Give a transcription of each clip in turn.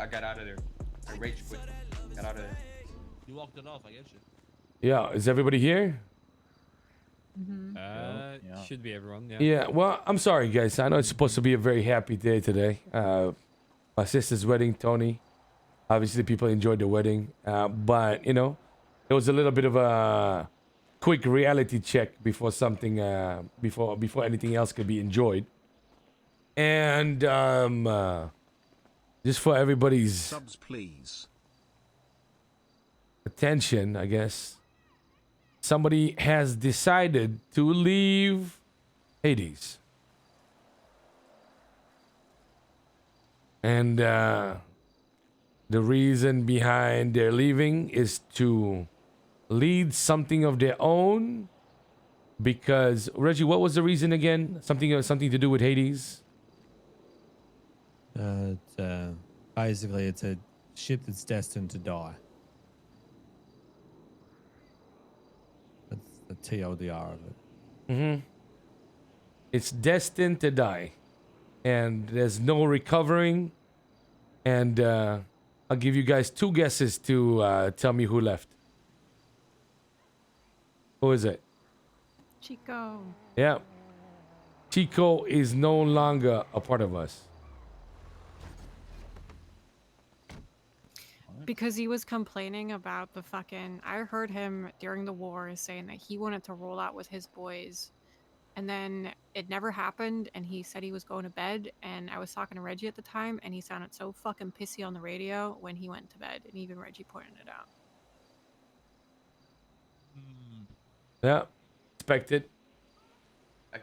I got out of there. I rage quit. Got out of there. You walked it off. I get you. Yeah, is everybody here? Should be everyone. Yeah. Yeah. Well, I'm sorry, guys. I know it's supposed to be a very happy day today. My sister's wedding, Tony. Obviously, people enjoyed the wedding, but you know, it was a little bit of a quick reality check before something, before anything else could be enjoyed. And just for everybody's Subs, please. attention, I guess, somebody has decided to leave Hades. And the reason behind their leaving is to lead something of their own. Because Reggie, what was the reason again? Something to do with Hades? Basically, it's a ship that's destined to die. That's the TLDR of it. Mm-hmm. It's destined to die. And there's no recovering. And I'll give you guys 2 guesses to tell me who left. Who is it? Chico. Yeah. Chico is no longer a part of us. Because he was complaining about the fucking... I heard him during the war saying that he wanted to roll out with his boys. And then it never happened, and he said he was going to bed, and I was talking to Reggie at the time, and he sounded so fucking pissy on the radio when he went to bed, and even Reggie pointed it out. Yeah. Expected.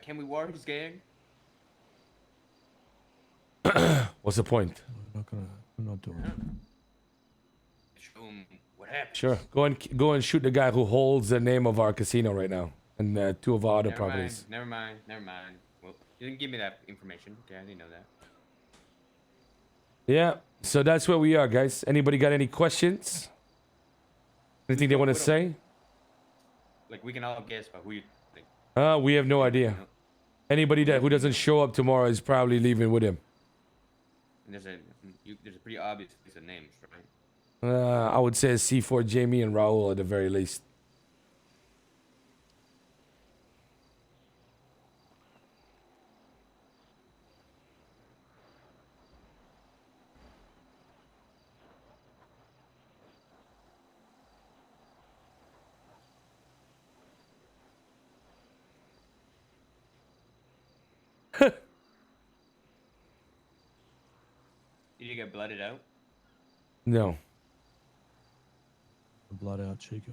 Can we war his gang? What's the point? We're not doing it. Show him what happened. Sure. Go and shoot the guy who holds the name of our casino right now. And 2 of our other properties. Never mind. Well, you didn't give me that information. Okay, I didn't know that. Yeah, so that's where we are, guys. Anybody got any questions? Anything they want to say? Like, we can all guess, but who you think? We have no idea. Anybody who doesn't show up tomorrow is probably leaving with him. And there's a pretty obvious list of names, right? I would say C4, Jamie, and Raul at the very least. Did you get blooded out? No. Blood out, Chico.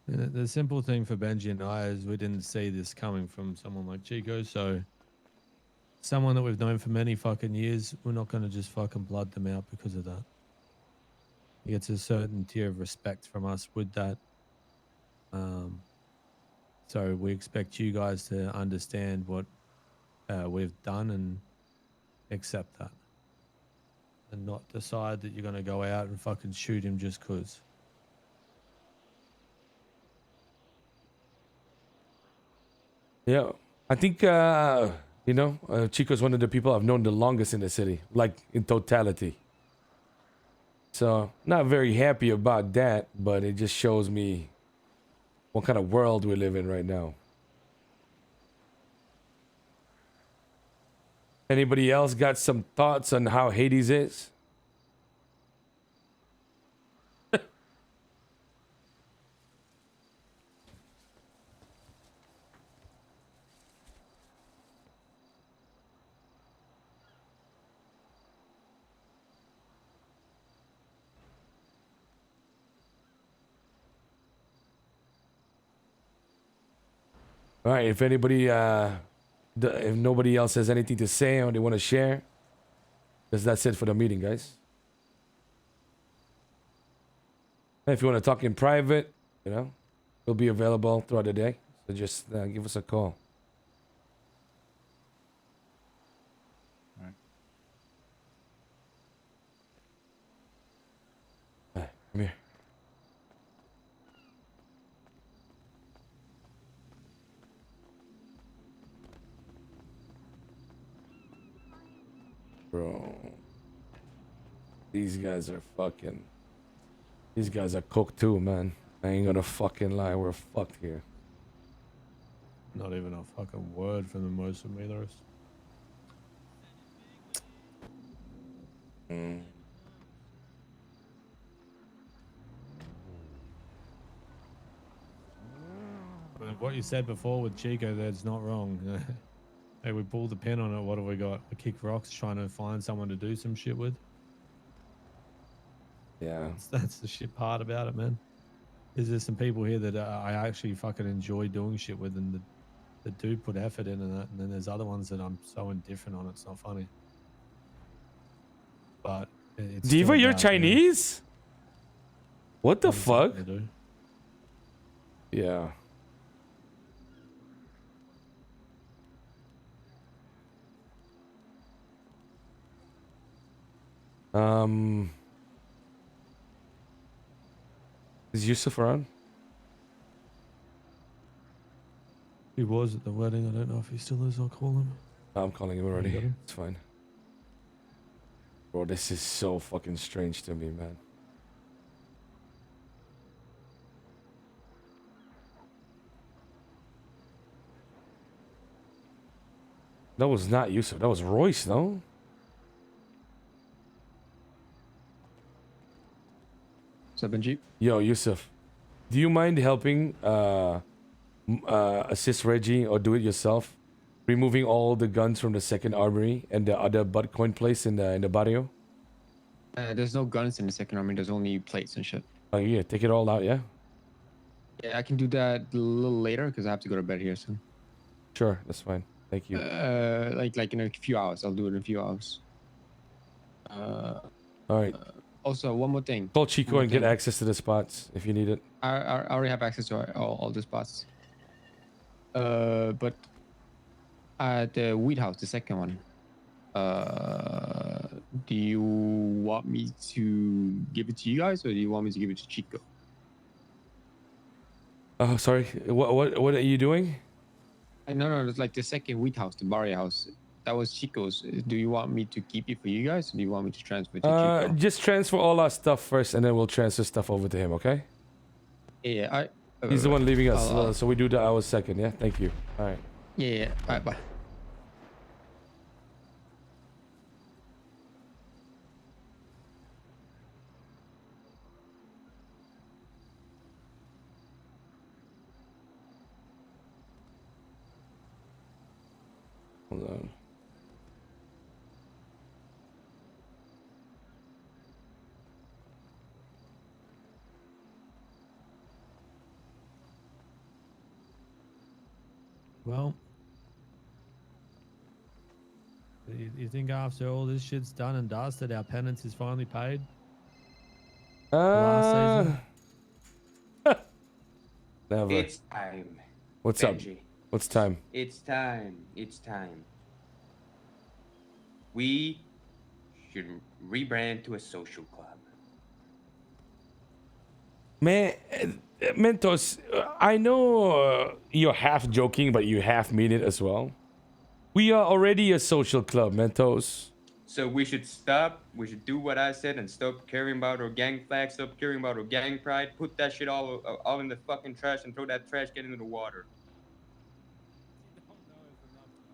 The simple thing for Benji and I is we didn't see this coming from someone like Chico, so someone that we've known for many fucking years, we're not going to just fucking blood them out because of that. He gets a certain tier of respect from us with that. So we expect you guys to understand what we've done and accept that. And not decide that you're going to go out and fucking shoot him just because. Yeah, I think, Chico's one of the people I've known the longest in the city, like in totality. So, not very happy about that, but it just shows me what kind of world we live in right now. Anybody else got some thoughts on how Hades is? All right, if anybody, if nobody else has anything to say or they want to share, that's it for the meeting, guys. If you want to talk in private, we'll be available throughout the day. So just give us a call. All right. All right, come here. These guys are fucking. These guys are cooked too, man. I ain't gonna fucking lie. We're fucked here. Not even a fucking word from the most of either of us. Mm. But what you said before with Chico, that's not wrong. Hey, we pulled the pin on it. What have we got? We kick rocks trying to find someone to do some shit with. Yeah. That's the shit part about it, man. Is there some people here that I actually fucking enjoy doing shit with and that do put effort in and that, and then there's other ones that I'm so indifferent on. It's not funny. But it's Diva, still you're about, you know, Chinese? What the what fuck? they do. Yeah. Is Yusuf around? He was at the wedding. I don't know if he still is. I'll call him. I'm calling him You already. got him? It's fine. Bro, this is so fucking strange to me, man. That was not Yusuf. That was Royce, no? What's up, Benji? Yo, Yusuf. Do you mind helping assist Reggie or do it yourself? Removing all the guns from the second armory and the other butt coin place in the barrio? There's no guns in the second army. There's only plates and shit. Oh yeah, take it all out, yeah? Yeah, I can do that a little later because I have to go to bed here soon. Sure, that's fine. Thank you. Like in a few hours. I'll do it in a few hours. Alright. Also, one more thing. Call Chico one and more get thing. access to the spots if you need it. I already have access to all the spots. But at the Wheat House, the second one, do you want me to give it to you guys or do you want me to give it to Chico? Oh, sorry. What are you doing? No, it's like the second Wheat House, the Barrio House. That was Chico's. Do you want me to keep it for you guys or do you want me to transfer it to Chico? Just transfer all our stuff first and then we'll transfer stuff over to him, okay? Yeah, He's the one leaving us, I'll- so we do the hours second, yeah? Thank you. Alright. Yeah. All right, bye. Hold on. Well, you think after all this shit's done and dusted, our penance is finally paid? Last season? Never. It's time. What's Benji. up? What's time? It's time. It's time. We should rebrand to a social club. Man, Mentos, I know you're half joking, but you half mean it as well. We are already a social club, Mentos. So we should stop. We should do what I said and stop caring about our gang flag, stop caring about our gang pride. Put that shit all in the fucking trash and throw that trash can into the water.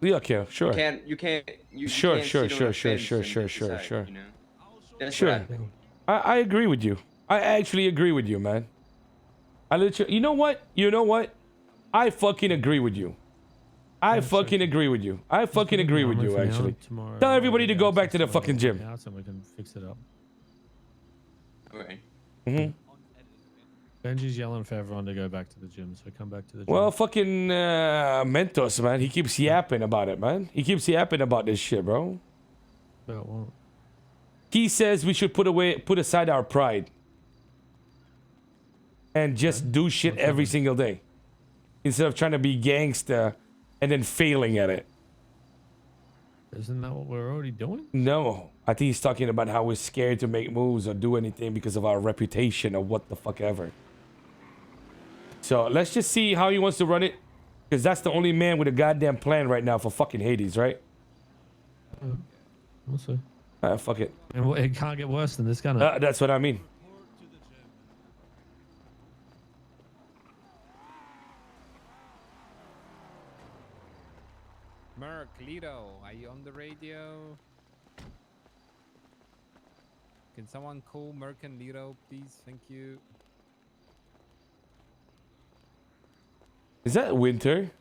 Yeah, okay, sure. You can't. Sure. You know? That's Sure. what I think. I agree with you. I actually agree with you, man. You know what? I fucking agree with you. I fucking agree with you. I fucking agree with you, actually. Tell everybody to go back to the fucking gym. And we can fix it up. Okay. Mm-hmm. Benji's yelling for everyone to go back to the gym, so come back to the gym. Well, fucking Mentos, man. He keeps yapping about it, man. He keeps yapping about this shit, bro. About what? He says we should put aside our pride and just do shit every single day instead of trying to be gangster and then failing at it. Isn't that what we're already doing? No, I think he's talking about how we're scared to make moves or do anything because of our reputation or what the fuck ever. So let's just see how he wants to run it, because that's the only man with a goddamn plan right now for fucking Hades, right? We'll see. Fuck it. And it can't get worse than this, can it? That's what I mean. Merc, Lido, are you on the radio? Can someone call Merc and Lido, please? Thank you. Is that Winter?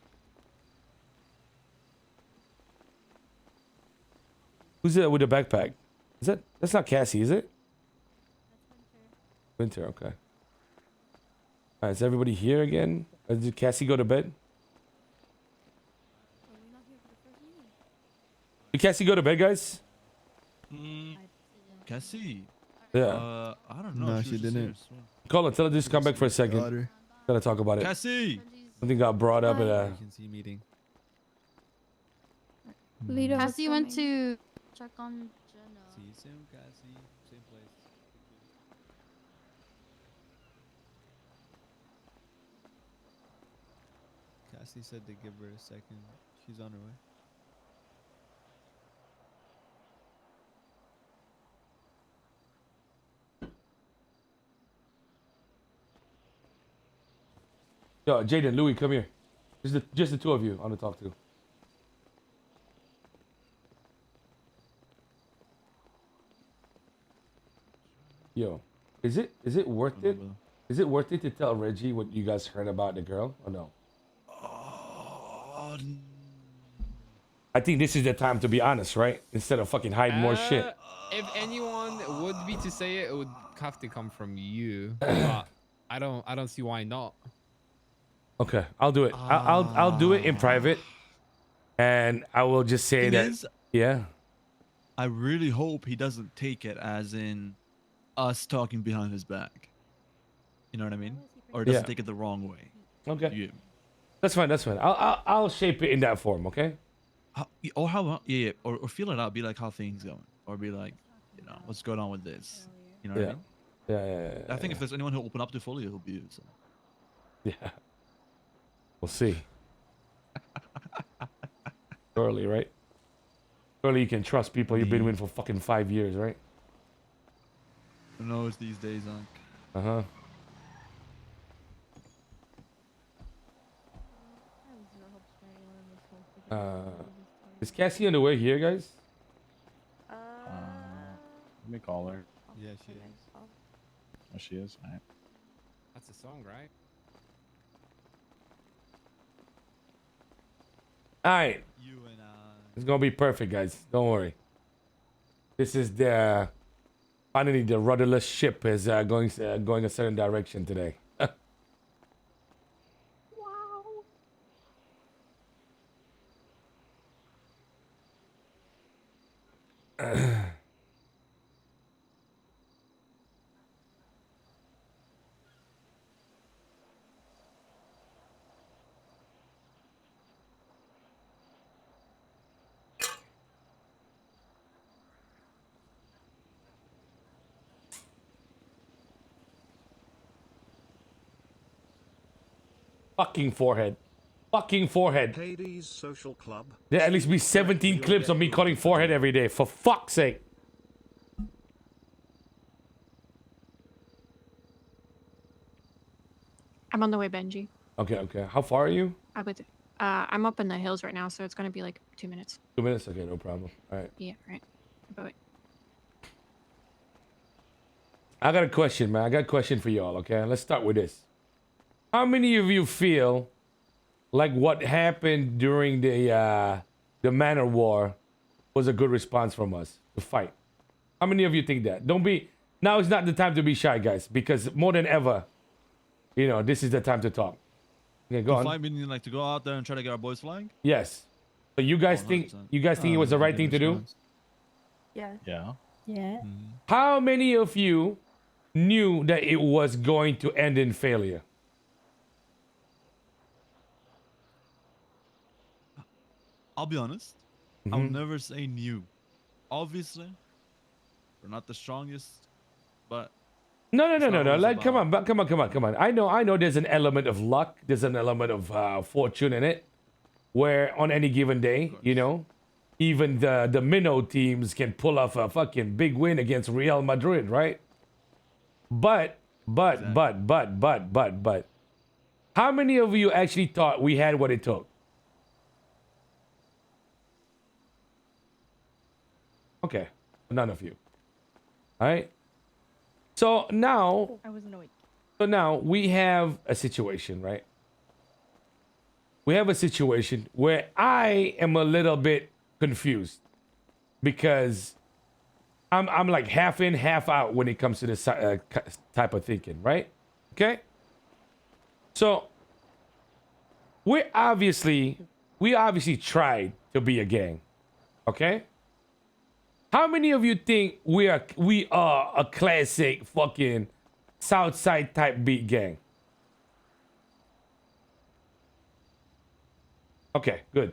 Who's that with the backpack? That's not Cassie, is it? Winter, okay. Alright, is everybody here again? Did Cassie go to bed? Did Cassie go to bed, guys? Cassie? Yeah. I don't know. No, was she just didn't. here, so- Call her, tell her just come back for a second. Daughter. Gotta talk about it. Cassie! Something got brought up at Vacancy meeting. Lido was Cassie went coming. to check on Jenna. See you soon, Cassie. Same place. Cassie said to give her a second. She's on her way. Yo, Jaden, Louis, come here. Just the two of you I want to talk to. Yo, is it worth it? Is it worth it to tell Reggie what you guys heard about the girl or no? I think this is the time to be honest, right? Instead of fucking hiding more shit. If anyone would be to say it, it would have to come from you. But I don't see why not. Okay, I'll do it. I'll do it in private, and I will just say Thing that. is, Yeah. I really hope he doesn't take it as in us talking behind his back. You know what I mean? Or doesn't Yeah. take it the wrong way. Okay. You, That's fine. That's fine. I'll shape it in that form. Okay. how about yeah, or feel it out. Be like how things going, or be like, you know, what's going on with this. You know what I Yeah. mean? Yeah. I think if there's anyone who'll open up to fully, it'll be you. So. Yeah. We'll see. Surely, right? Surely you can trust people you've been with for fucking 5 years, right? Who knows these days, Unc? Uh-huh. Is Cassie on the way here, guys? Let me call her. Yeah, she is. Oh, she is. All right. That's a song, right? Alright. You and It's gonna be perfect, guys. Don't worry. This is the... Finally, the rudderless ship is going a certain direction today. Fucking forehead. Fucking forehead. Hades Social Club. There at least be 17 clips of me calling forehead every day. For fuck's sake. I'm on the way, Benji. Okay. How far are you? I'm up in the hills right now, so it's gonna be like 2 minutes. 2 minutes? Okay, no problem. Alright. Yeah, right. But I got a question, man. I got a question for y'all, okay? Let's start with this. How many of you feel like what happened during the Manor War was a good response from us to fight? How many of you think that? Don't be... Now is not the time to be shy, guys, because more than ever, you know, this is the time to talk. Okay, go on. Flying meaning like to go out there and try to get our boys flying? Yes. So you guys think 100%. it was the right thing to do? Yeah. Yeah. Yeah. How many of you knew that it was going to end in failure? I'll be honest. I'll never say new. Obviously, we're not the strongest, but No. not always Like, come about- on. I know. There's an element of luck. There's an element of fortune in it, where on any given day, you know. even the minnow teams can pull off a fucking big win against Real Madrid, right? But how many of you actually thought we had what it took? Okay, none of you. All right. So now I wasn't awake. So now we have a situation, right? We have a situation where I am a little bit confused because I'm like half in, half out when it comes to this type of thinking, right? Okay. So we obviously tried to be a gang, okay? How many of you think we are a classic fucking Southside type beat gang? Okay, good.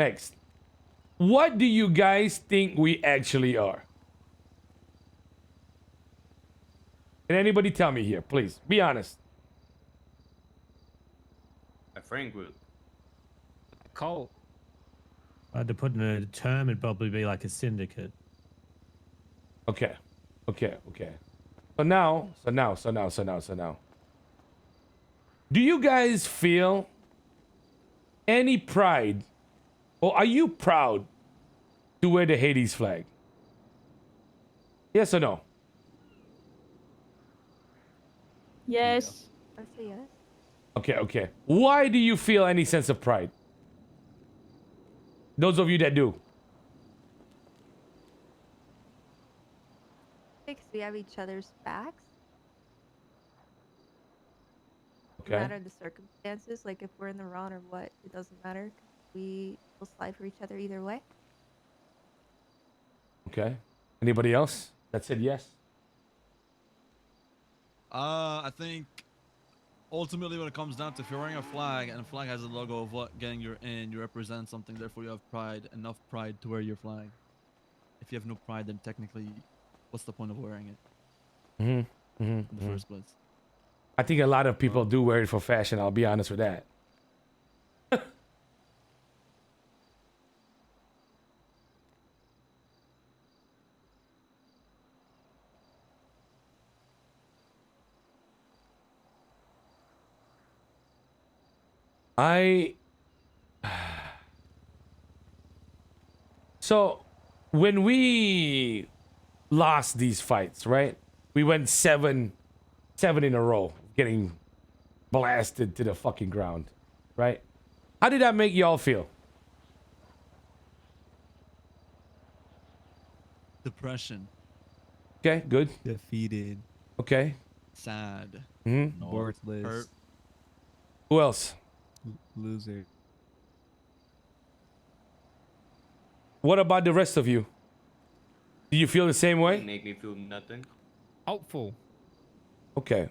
Next. What do you guys think we actually are? Can anybody tell me here, please? Be honest. A friend group. Cult. To put in a term, it'd probably be like a syndicate. Okay. So now. Do you guys feel any pride, or are you proud to wear the Hades flag? Yes or no? Yes. I say yes. Okay. Why do you feel any sense of pride? Those of you that do. Because we have each other's backs. Okay. No matter the circumstances, like if we're in the wrong or what, it doesn't matter. We will slide for each other either way. Okay. Anybody else that said yes? I think ultimately when it comes down to if you're wearing a flag and a flag has a logo of what gang you're in, you represent something, therefore you have pride, enough pride to wear your flag. If you have no pride, then technically, what's the point of wearing it in the first place? I think a lot of people do wear it for fashion. I'll be honest with that. So when we lost these fights, right? We went seven in a row, getting blasted to the fucking ground, right? How did that make y'all feel? Depression. Okay, good. Defeated. Okay. Sad. Worthless. Hurt. Who else? Loser. What about the rest of you? Do you feel the same way? Make me feel nothing. Hopeful. Okay.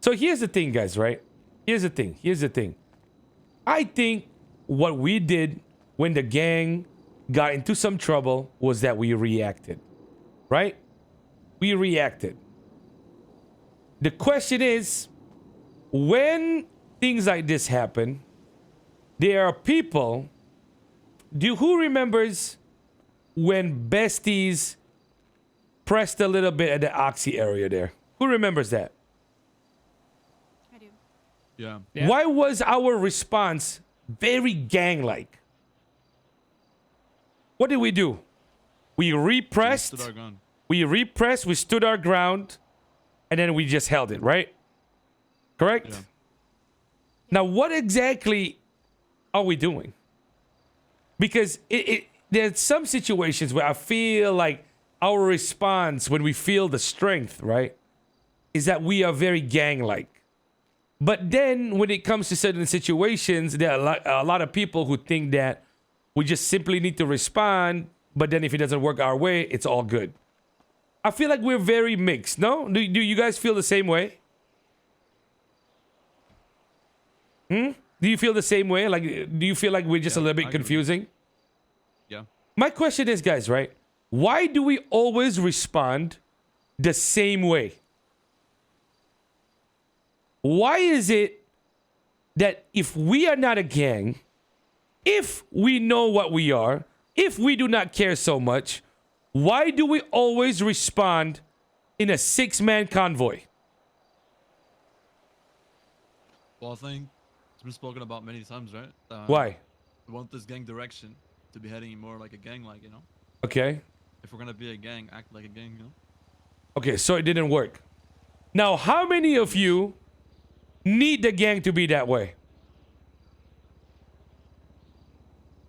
So here's the thing, guys, right? Here's the thing. I think what we did when the gang got into some trouble was that we reacted. Right? We reacted. The question is, when things like this happen, there are people. Who remembers when besties pressed a little bit at the oxy area there? Who remembers that? I do. Yeah. Why was our response very gang-like? What did we do? We repressed. Stood our ground. We stood our ground, and then we just held it, right? Correct? Yeah. Now, what exactly are we doing? Because there's some situations where I feel like our response when we feel the strength, right, is that we are very gang-like. But then when it comes to certain situations, there are a lot of people who think that we just simply need to respond, but then if it doesn't work our way, it's all good. I feel like we're very mixed, no? Do you guys feel the same way? Do you feel the same way? Like, do you feel like we're just a little bit confusing? Yeah. My question is, guys, right? Why do we always respond the same way? Why is it that if we are not a gang, if we know what we are, if we do not care so much, why do we always respond in a 6-man convoy? Well, I think it's been spoken about many times, right? Why? We want this gang direction to be heading more like a gang, like, you know? Okay. If we're gonna be a gang, act like a gang, you know? Okay, so it didn't work. Now, how many of you need the gang to be that way?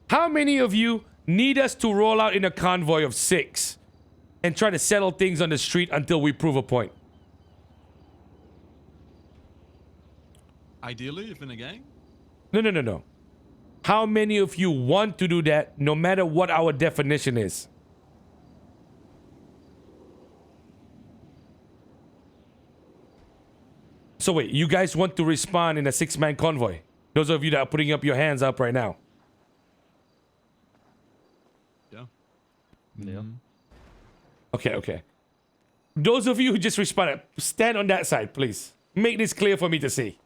How many of you need us to roll out in a convoy of 6 and try to settle things on the street until we prove a point? Ideally, if in a gang, No. How many of you want to do that no matter what our definition is? So wait, you guys want to respond in a 6-man convoy? Those of you that are putting up your hands up right now. yeah. Yeah. Okay. Those of you who just responded, stand on that side, please. Make this clear for me to see.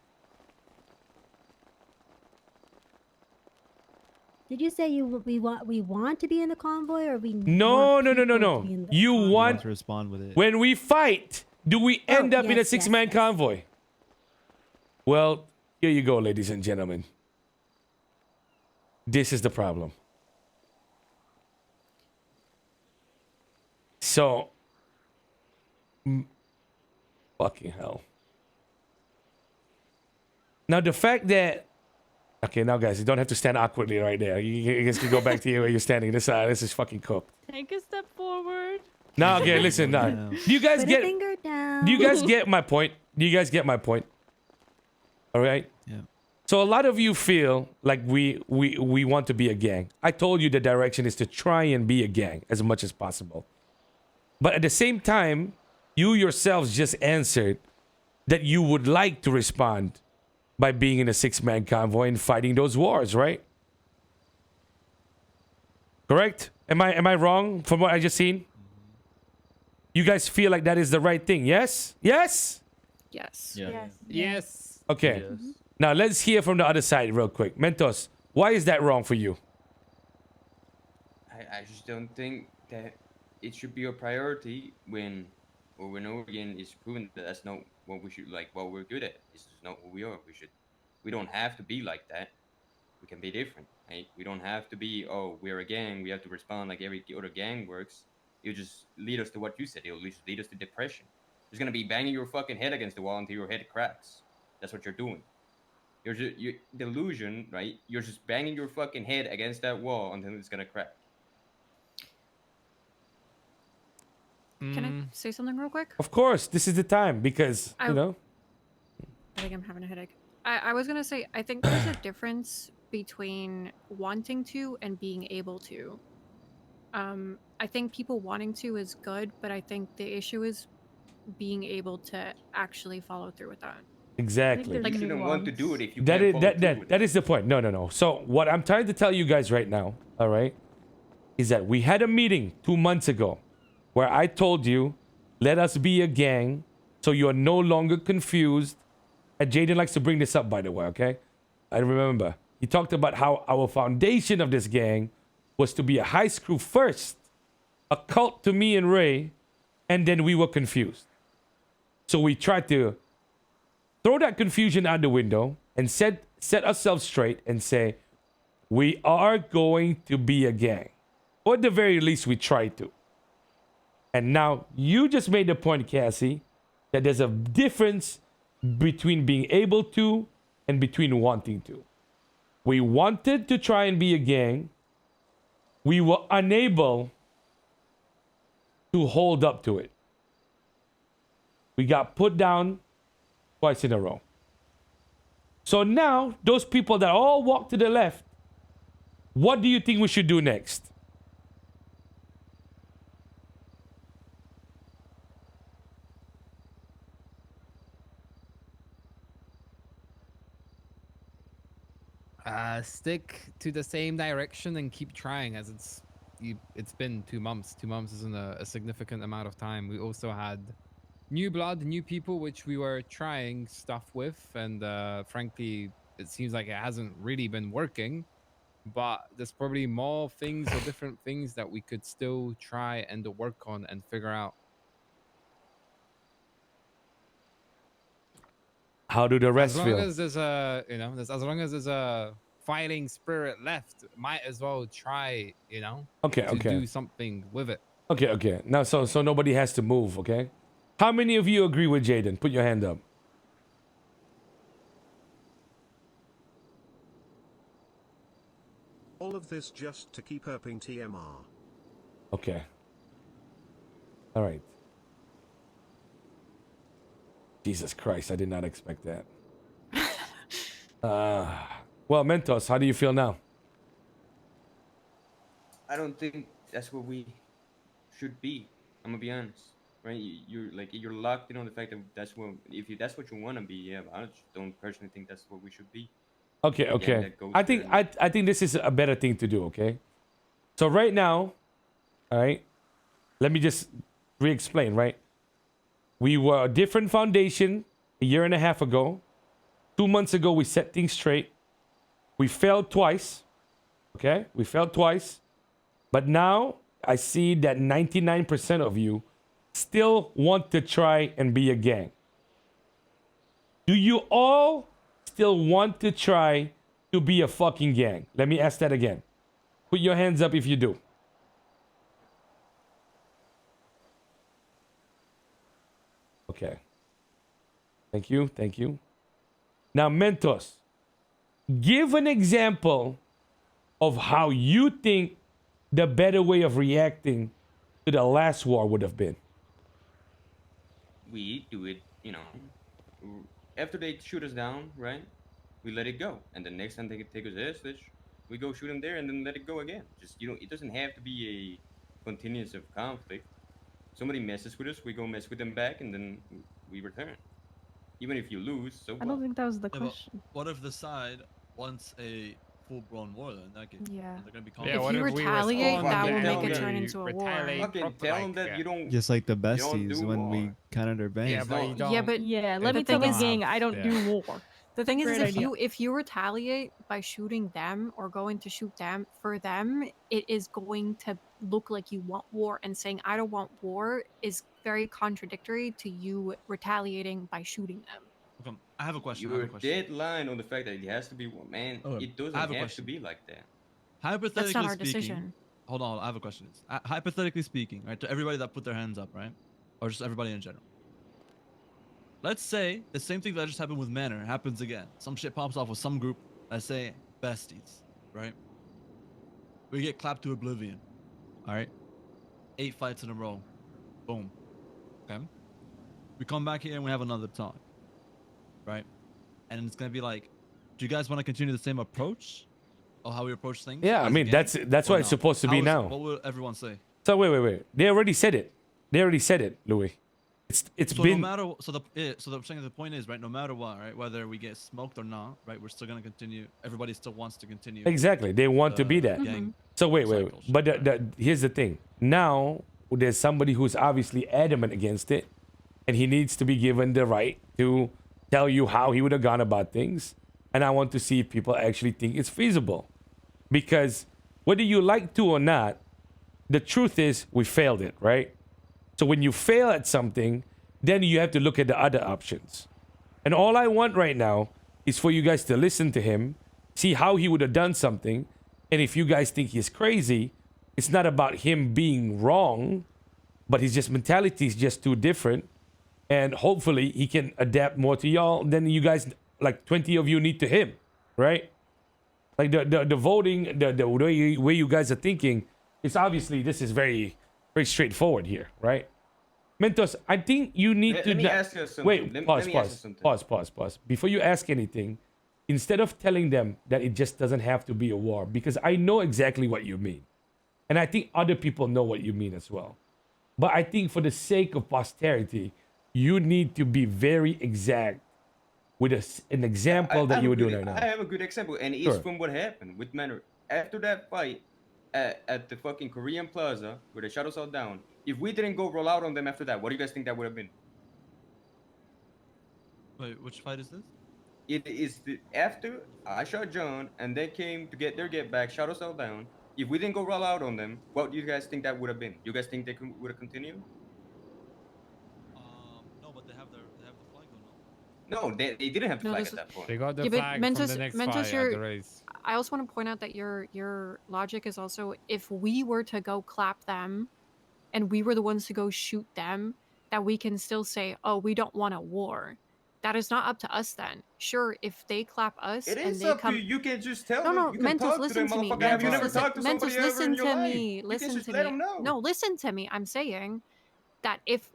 Did you say we want to be in the convoy, or we No. want people to be in the You convoy? want to respond with it. when we fight, do we end up in a yes, 6-man yes. convoy? Well, here you go, ladies and gentlemen. This is the problem. So, fucking hell. Now the fact that, okay, now guys, you don't have to stand awkwardly right there. You guys can go back to where you're standing. This is fucking cooked. Take a step forward. Now, okay, listen. Now, do you guys Put a get? finger down. Do you guys get my point? Do you guys get my point? All right. Yeah. So a lot of you feel like we want to be a gang. I told you the direction is to try and be a gang as much as possible. But at the same time, you yourselves just answered that you would like to respond by being in a 6-man convoy and fighting those wars, right? Correct? Am I wrong from what I just seen? You guys feel like that is the right thing, yes? Yes? Yes. Yeah. Yes. Yes. Okay. Yes. Now let's hear from the other side real quick. Mentos, why is that wrong for you? I just don't think that it should be a priority when over and over again it's proven that that's not what we should like. What we're good at. It's just not who we are. We don't have to be like that. We can be different, right? We don't have to be. Oh, we're a gang. We have to respond like every other gang works. It'll just lead us to what you said. It'll just lead us to depression. You're gonna be banging your fucking head against the wall until your head cracks. That's what you're doing. You're delusion, right? You're just banging your fucking head against that wall until it's gonna crack. Can I say something real quick? Of course, this is the time because, you know. I think I'm having a headache. I was gonna say, I think there's a difference between wanting to and being able to. I think people wanting to is good, but I think the issue is being able to actually follow through with that. Exactly. You shouldn't want to do it if you That can't is follow through with it. that is the point. No. So what I'm trying to tell you guys right now, all right, is that we had a meeting 2 months ago where I told you, let us be a gang so you are no longer confused. And Jaden likes to bring this up, by the way, okay? I remember. He talked about how our foundation of this gang was to be a high school first, a cult to me and Ray, and then we were confused. So we tried to throw that confusion out the window and set ourselves straight and say, we are going to be a gang. Or at the very least, we try to. And now you just made the point, Cassie, that there's a difference between being able to and between wanting to. We wanted to try and be a gang. We were unable to hold up to it. We got put down twice in a row. So now, those people that all walk to the left, what do you think we should do next? Stick to the same direction and keep trying, as it's been 2 months. 2 months isn't a significant amount of time. We also had new blood, new people, which we were trying stuff with, and frankly, it seems like it hasn't really been working. but there's probably more things or different things that we could still try and work on and figure out. How do the As rest long feel? as there's a, as long as there's a fighting spirit left, might as well try, Okay, to okay. do something with it. Okay, okay. Now, so nobody has to move, okay? How many of you agree with Jaden? Put your hand up. All of this just to keep herping TMR. Okay. All right. Jesus Christ, I did not expect that. Well, Mentos, how do you feel now? I don't think that's what we should be. I'm gonna be honest, right? You're locked in on the fact that that's what you want to be. Yeah, but I just don't personally think that's what we should be. Okay, A gang okay. that goes I there think and- I think this is a better thing to do, okay? So right now, all right, let me just re-explain, right? We were a different foundation a year and a half ago. 2 months ago, we set things straight. We failed twice, okay? We failed twice. But now I see that 99% of you still want to try and be a gang. Do you all still want to try to be a fucking gang? Let me ask that again. Put your hands up if you do. Okay. Thank you. Thank you. Now, Mentos, give an example of how you think the better way of reacting to the last war would have been. We do it, after they shoot us down, right? We let it go, and the next time they take us hostage, we go shoot them there and then let it go again. Just it doesn't have to be a continuous of conflict. Somebody messes with us, we go mess with them back, and then we return. Even if you lose, so I don't think that was the Yeah, but question. what if the side wants a full-blown war then? In that case, Yeah. they're gonna be Yeah, If what you if we retaliate, respond that will and make it then turn we into a war. retaliate fucking proper tell them like that that? you don't. Just like the you don't besties do when we war. countered their bang. Yeah, but you don't. Yeah, but Yeah, let the me tell thing you, is- gang, I don't do war. the thing is Great if idea. you retaliate by shooting them or going to shoot them, for them it is going to look like you want war, and saying I don't want war is very contradictory to you retaliating by shooting them. Okay, I have a question. I You're have a question. dead line on the fact that it has to be one. Man, Okay, it doesn't I have a have to question. be like that. Hypothetically That's not our speaking, decision. hold on, I have a question. Hypothetically speaking, right, to everybody that put their hands up, right, or just everybody in general. Let's say the same thing that just happened with Manor happens again. Some shit pops off with some group that say besties, right? We get clapped to oblivion. All right, 8 fights in a row, boom. Okay, we come back here and we have another talk, right? And it's gonna be like, do you guys want to continue the same approach, or how we approach things? Yeah, I as a mean, gang, that's or what it's not? supposed to be now. What will everyone say? So wait. They already said it. They already said it, Louis. It's So been no matter so the saying the point is, right, no matter what, right, whether we get smoked or not, right, we're still gonna continue. Everybody still wants to continue. exactly. They want to be that. Gang So wait. cycles, But right? here's the thing. Now there's somebody who's obviously adamant against it, and he needs to be given the right to tell you how he would have gone about things. And I want to see if people actually think it's feasible, because whether you like to or not, the truth is we failed it, right? So when you fail at something, then you have to look at the other options. And all I want right now is for you guys to listen to him, see how he would have done something. And if you guys think he's crazy, it's not about him being wrong, but his just mentality is just too different. And hopefully he can adapt more to y'all than you guys, like 20 of you, need to him, right? Like the voting, the way you guys are thinking, it's obviously this is very, very straightforward here, right? Mentos, I think you need to... Let me ask you something. Wait, Let pause. me ask you something. Pause. Before you ask anything, instead of telling them that it just doesn't have to be a war, because I know exactly what you mean. And I think other people know what you mean as well. But I think for the sake of posterity, you need to be very exact with an example that you were doing right now. I have a good example, and it's from what happened with Manor. After that fight at the fucking Korean Plaza, where the shadows all down, if we didn't go roll out on them after that, what do you guys think that would have been? Wait, which fight is this? it is after I shot John and they came to get their get back, shot us all down. If we didn't go roll out on them, what do you guys think that would have been? You guys think they would have continued? No, but they have the flag though, no? No, they didn't have the No, flag this at that point. They got the Yeah, but flag from the Mentos, next Mentos, fight at the you're, race. I also want to point out that your logic is also, if we were to go clap them and we were the ones to go shoot them, that we can still say, oh, we don't want a war. That is not up to us then. Sure, if they clap us It and is they up come... to you. You can just tell No, them. no, You can Mentos, talk to listen them, to me. motherfucker. Have you Mentos, never listen, talked to somebody Mentos, ever in listen your to life? me. You can Listen just to let me. them know. No, listen to me. I'm saying that if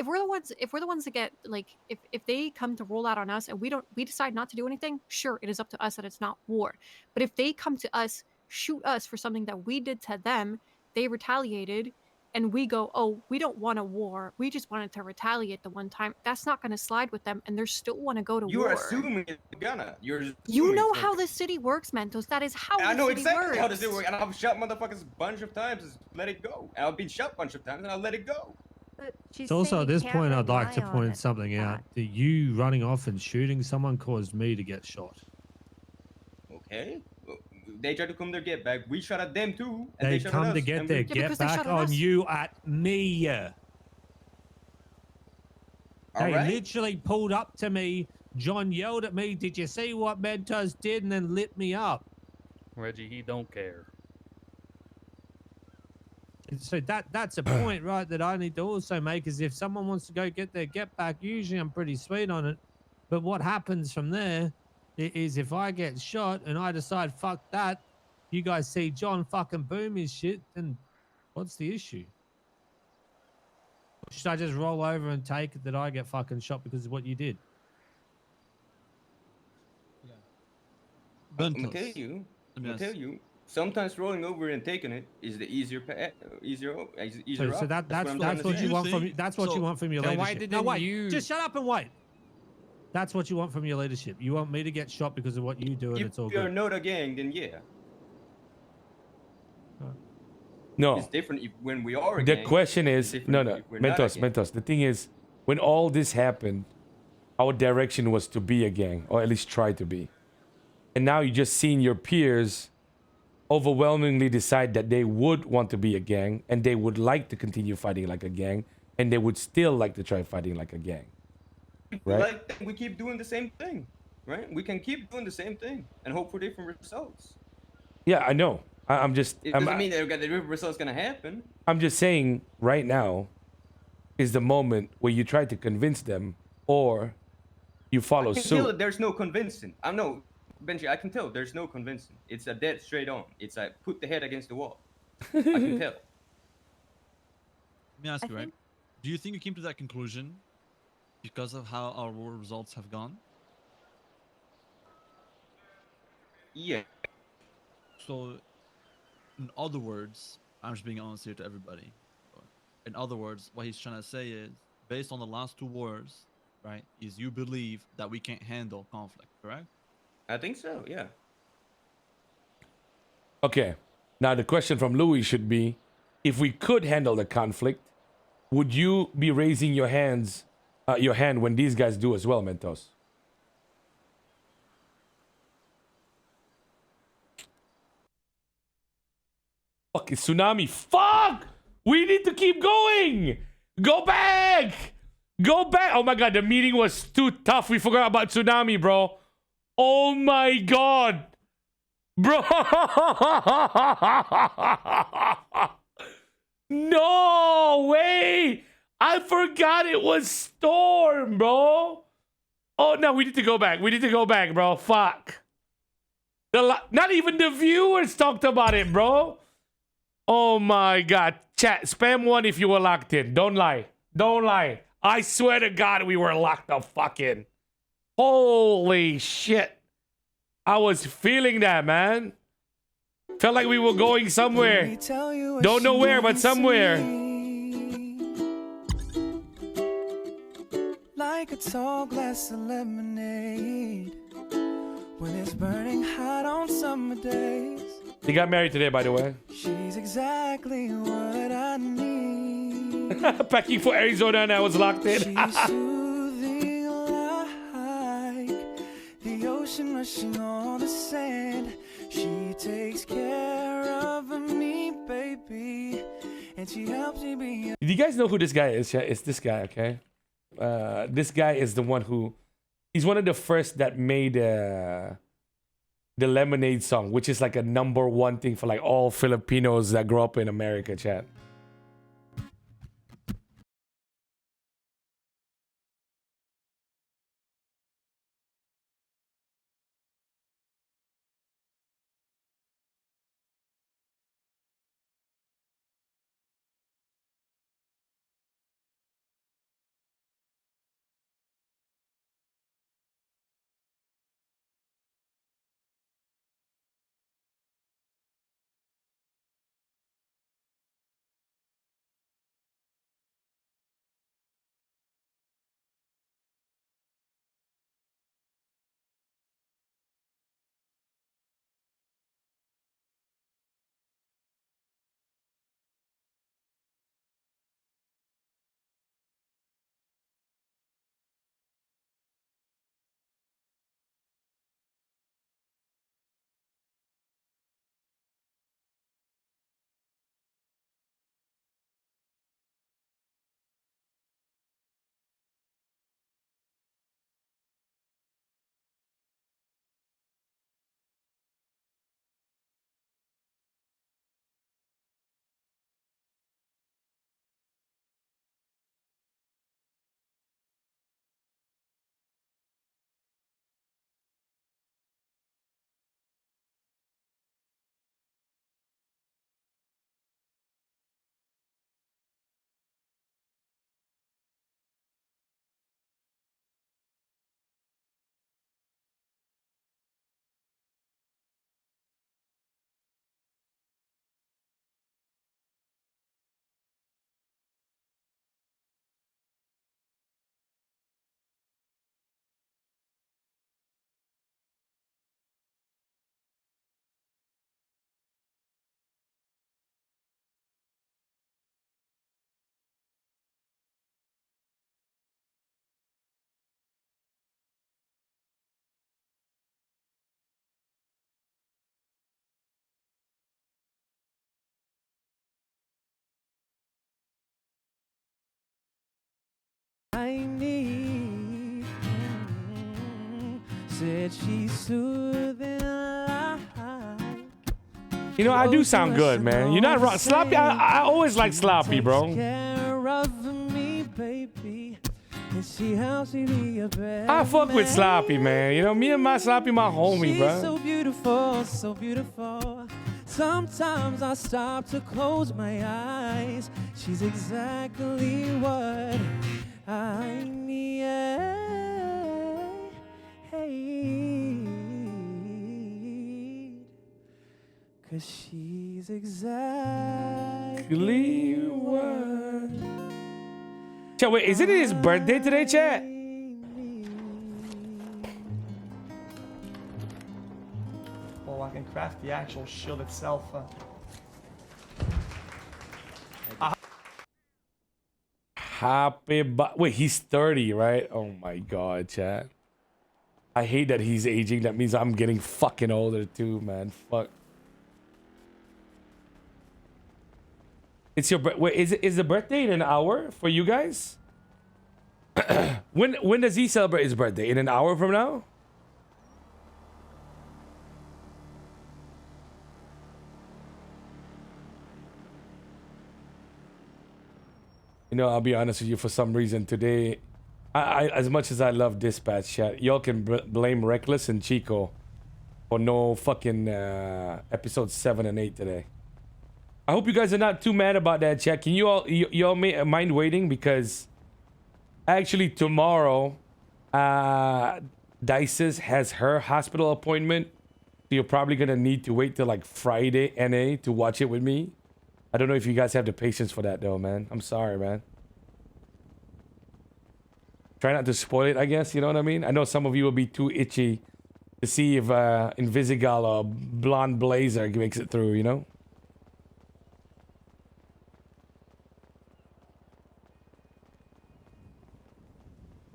we're the ones that get, like, if they come to roll out on us and we decide not to do anything, sure, it is up to us that it's not war. But if they come to us, shoot us for something that we did to them, they retaliated, and we go, oh, we don't want a war, we just wanted to retaliate the one time, that's not going to slide with them, and they still want to go to You're war. assuming it's gonna. You're assuming You know it's how gonna. this city works, Mentos. That is how I the know city exactly works. how this works, and I've shot motherfuckers a bunch of times. Just let it go. And I've been shot a bunch of times, and I'll let it go. But she's So also saying at you this can't point, I'd like to rely on point it something like out that. that you running off and shooting someone caused me to get shot. Okay. They tried to come their get back. We shot at them too, and They shot at come to us, get and their we... Yeah, because get they back shot at on us. you at me. All They right. literally pulled up to me. John yelled at me, "Did you see what Mentos did?" and then lit me up. Reggie, he don't care. So that's a point, right, that I need to also make, is if someone wants to go get their get back, usually I'm pretty sweet on it. But what happens from there is if I get shot and I decide, fuck that, you guys see John fucking boom his shit, then what's the issue? Or should I just roll over and take it that I get fucking shot because of what you did? I'm gonna tell you. Sometimes rolling over and taking it is the easier So route. that's what you want from you want from your then why leadership. didn't No, wait, you- just shut up and wait. That's what you want from your leadership. You want me to get shot because of what you do, and If it's all you're good. not a gang, then yeah. No. It's different when we are a The gang. question It's is, different no, if we're not a gang. Mentos. The thing is, when all this happened, our direction was to be a gang, or at least try to be. And now you just seen your peers overwhelmingly decide that they would want to be a gang, and they would like to continue fighting like a gang, and they would still like to try fighting like a gang. Right? Like we keep doing the same thing, right? We can keep doing the same thing and hope for different results. Yeah, I know. I'm just. It doesn't mean that the different results gonna happen. I'm just saying, right now is the moment where you try to convince them, or you follow I can tell suit. that there's no convincing. I know, Benji. I can tell there's no convincing. It's a dead straight on. It's like put the head against the wall. I can tell. Let me ask you, right? Do you think you came to that conclusion because of how our war results have gone? Yeah. So, in other words, I'm just being honest here to everybody. In other words, what he's trying to say is, based on the last two wars, right, is you believe that we can't handle conflict, correct? I think so, yeah. Okay. Now the question from Louis should be, if we could handle the conflict, would you be raising your hand when these guys do as well, Mentos? Fucking tsunami. Fuck! We need to keep going! Go back! Go back! Oh my god, the meeting was too tough. We forgot about tsunami, bro. Oh my god! Bro! No way! I forgot it was Storm, bro. Oh no, we need to go back. We need to go back, bro. Fuck. Not even the viewers talked about it, bro. Oh my god. Chat, spam one if you were locked in. Don't lie. Don't lie. I swear to God we were locked the fuck in. Holy shit. I was feeling that, man. Felt like we were going somewhere. Don't know where, but somewhere. Like a tall glass of lemonade when it's burning hot on summer days. They got married today, by the way. She's exactly what I need. Packing for Arizona and I was locked in. She's soothing like the washing all the sand. She takes care of me, baby, and she helps me be. Do you guys know who this guy is? Yeah, it's this guy, okay? This guy is the one who... He's one of the first that made the Lemonade song, which is like a #1 thing for like all Filipinos that grow up in America, chat. I need. Said she's soothing like. You know, I do sound good, man. You're not wrong. Sloppy, I always like Sloppy, bro. Care of me, baby, and she helps me be a better I fuck with Sloppy, man. You know, me and my Sloppy, my homie, She's bro. so beautiful, so beautiful. Sometimes I stop to close my eyes. She's exactly what I need. Cause she's exactly what. Chat, wait, is it his birthday today, chat? Well, I can craft the actual shield itself. Wait, he's 30, right? Oh my god, chat. I hate that he's aging. That means I'm getting fucking older too, man. Fuck. It's your wait, is the birthday in an hour for you guys? when does he celebrate his birthday? In an hour from now? You know, I'll be honest with you. For some reason today, I as much as I love Dispatch chat, y'all can blame Reckless and Chico for no fucking episode 7 and 8 today. I hope you guys are not too mad about that, chat. Can you all mind waiting, because actually tomorrow, Dices has her hospital appointment. So you're probably gonna need to wait till like Friday NA to watch it with me. I don't know if you guys have the patience for that though, man. I'm sorry, man. Try not to spoil it, I guess. You know what I mean? I know some of you will be too itchy to see if Invisigal or Blonde Blazer makes it through, you know?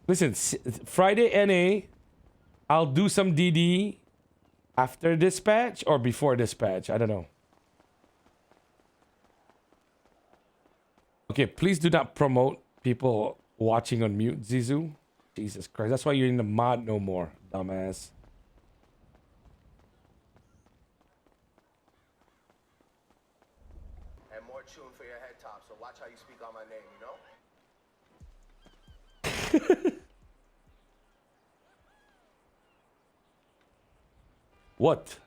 Listen, Friday NA, I'll do some DD after dispatch or before dispatch. I don't know. Okay, please do not promote people watching on mute, Zizu. Jesus Christ, that's why you're in the mod no more, dumbass. And more chewing for your head top, so watch how you speak on my name, you know? What?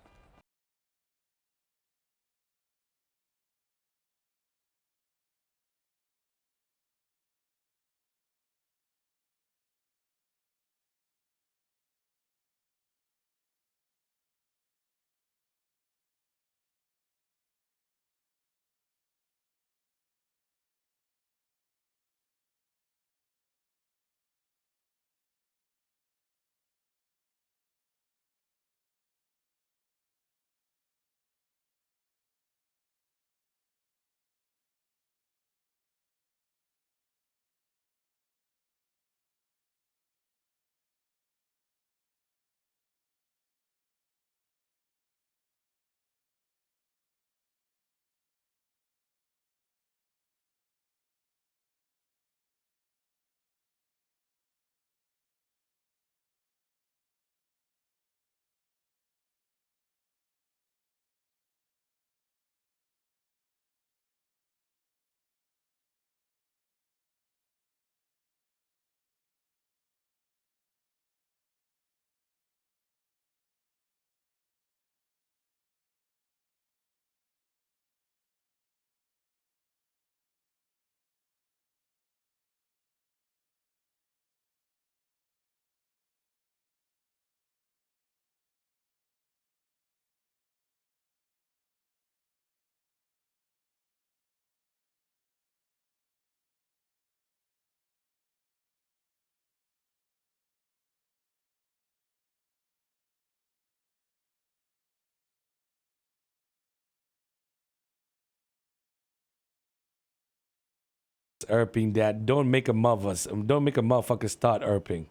Erping that. Don't make a motherfucker start erping.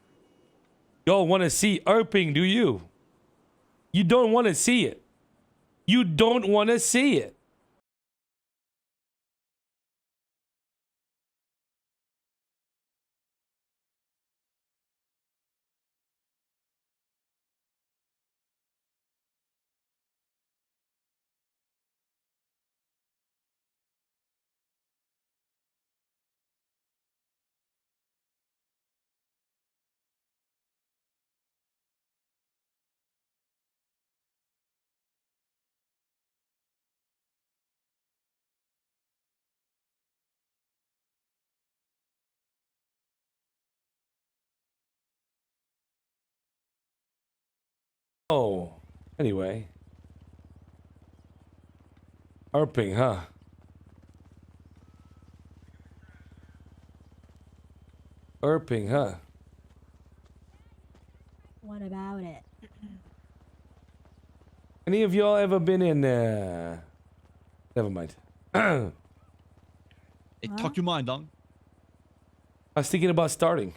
Y'all want to see erping, do you? You don't want to see it. You don't want to see it. Oh, anyway. Erping, huh? Erping, huh? What about it? Any of y'all ever been in never mind. I Hey, talk your mind, dog. was thinking about starting.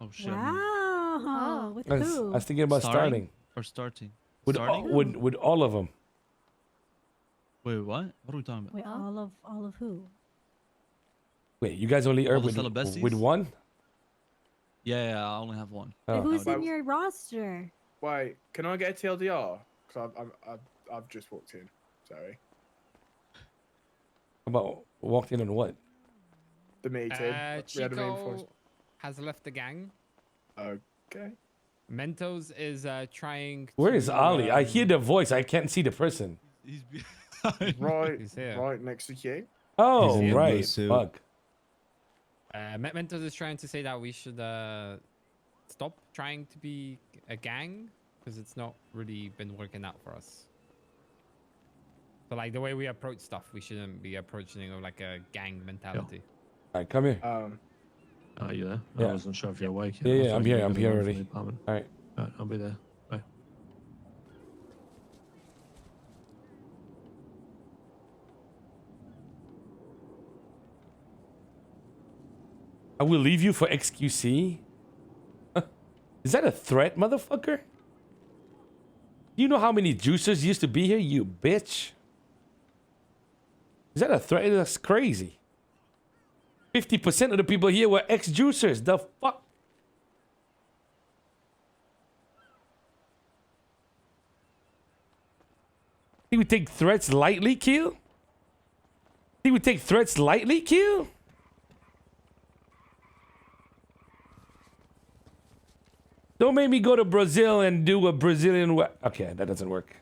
Oh shit. Wow. With I who? was thinking about starting. Or starting? With Starting? with all of them. Wait, what? What are we talking about? Wait, all of who? Wait, you guys only All erp the with celebesties? one? Yeah, I only have one. Oh. Wait, who's Nowadays. in your roster? Wait, can I get a TLDR? Because I've just walked in. Sorry. About walked in on what? The meeting. We had a Chico has left the gang. Okay. Mentos is trying. Where is Ali? I hear um, the voice. I can't see the person. He's right, He's here. right next to you. Oh, He's in right. blue suit. Fuck. Mentos is trying to say that we should stop trying to be a gang because it's not really been working out for us. So like the way we approach stuff, we shouldn't be approaching it with like a gang mentality. All right, come here. Are you there? Yeah. I wasn't sure if you're awake. Yeah, I yeah, thought I'm you here. were I'm gonna here run from already. the apartment. All right. All right, I'll be there. Bye. I will leave you for XQC. Is that a threat, motherfucker? You know how many juicers used to be here, you bitch? Is that a threat? That's crazy. 50% of the people here were ex-juicers. The fuck? Think we take threats lightly, Kill? Think we take threats lightly, Kill? Don't make me go to Brazil and do a Brazilian okay, that doesn't work.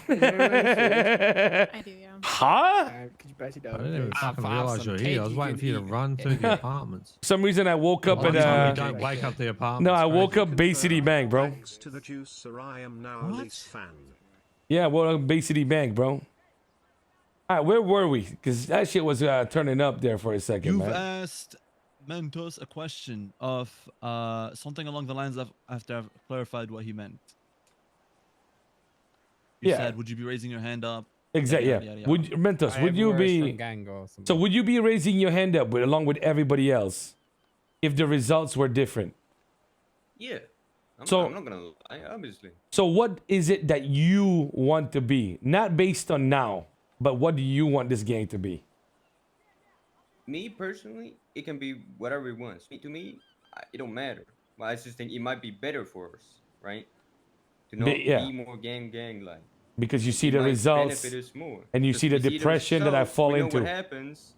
I do, yeah. Huh? Could you I didn't even fucking realize you're here. I was waiting for you to run through the apartments. For some reason I woke up One at time you don't wake up the apartment. no, I woke up Bay City Bank, bro. Thanks to the juicer, I am now a Leafs fan. Yeah, well, Bay City Bank, bro. All right, where were we? Because that shit was turning up there for a second, You've man. asked Mentos a question of something along the lines of after I've clarified what he meant. You Yeah. said, would you be raising your hand up? Exactly. Yeah. Yada, yada, yada. Would Mentos? I Would have you words from be? gang or something. So would you be raising your hand up along with everybody else if the results were different? Yeah. I'm not gonna lie, obviously. So what is it that you want to be? Not based on now, but what do you want this game to be? Me personally, it can be whatever it wants. To me, it don't matter. But I just think it might be better for us, right? To not Yeah. be more gang like. Because you see It the might results benefit us more. and you Because see the we depression that I results, fall we know into. what happens,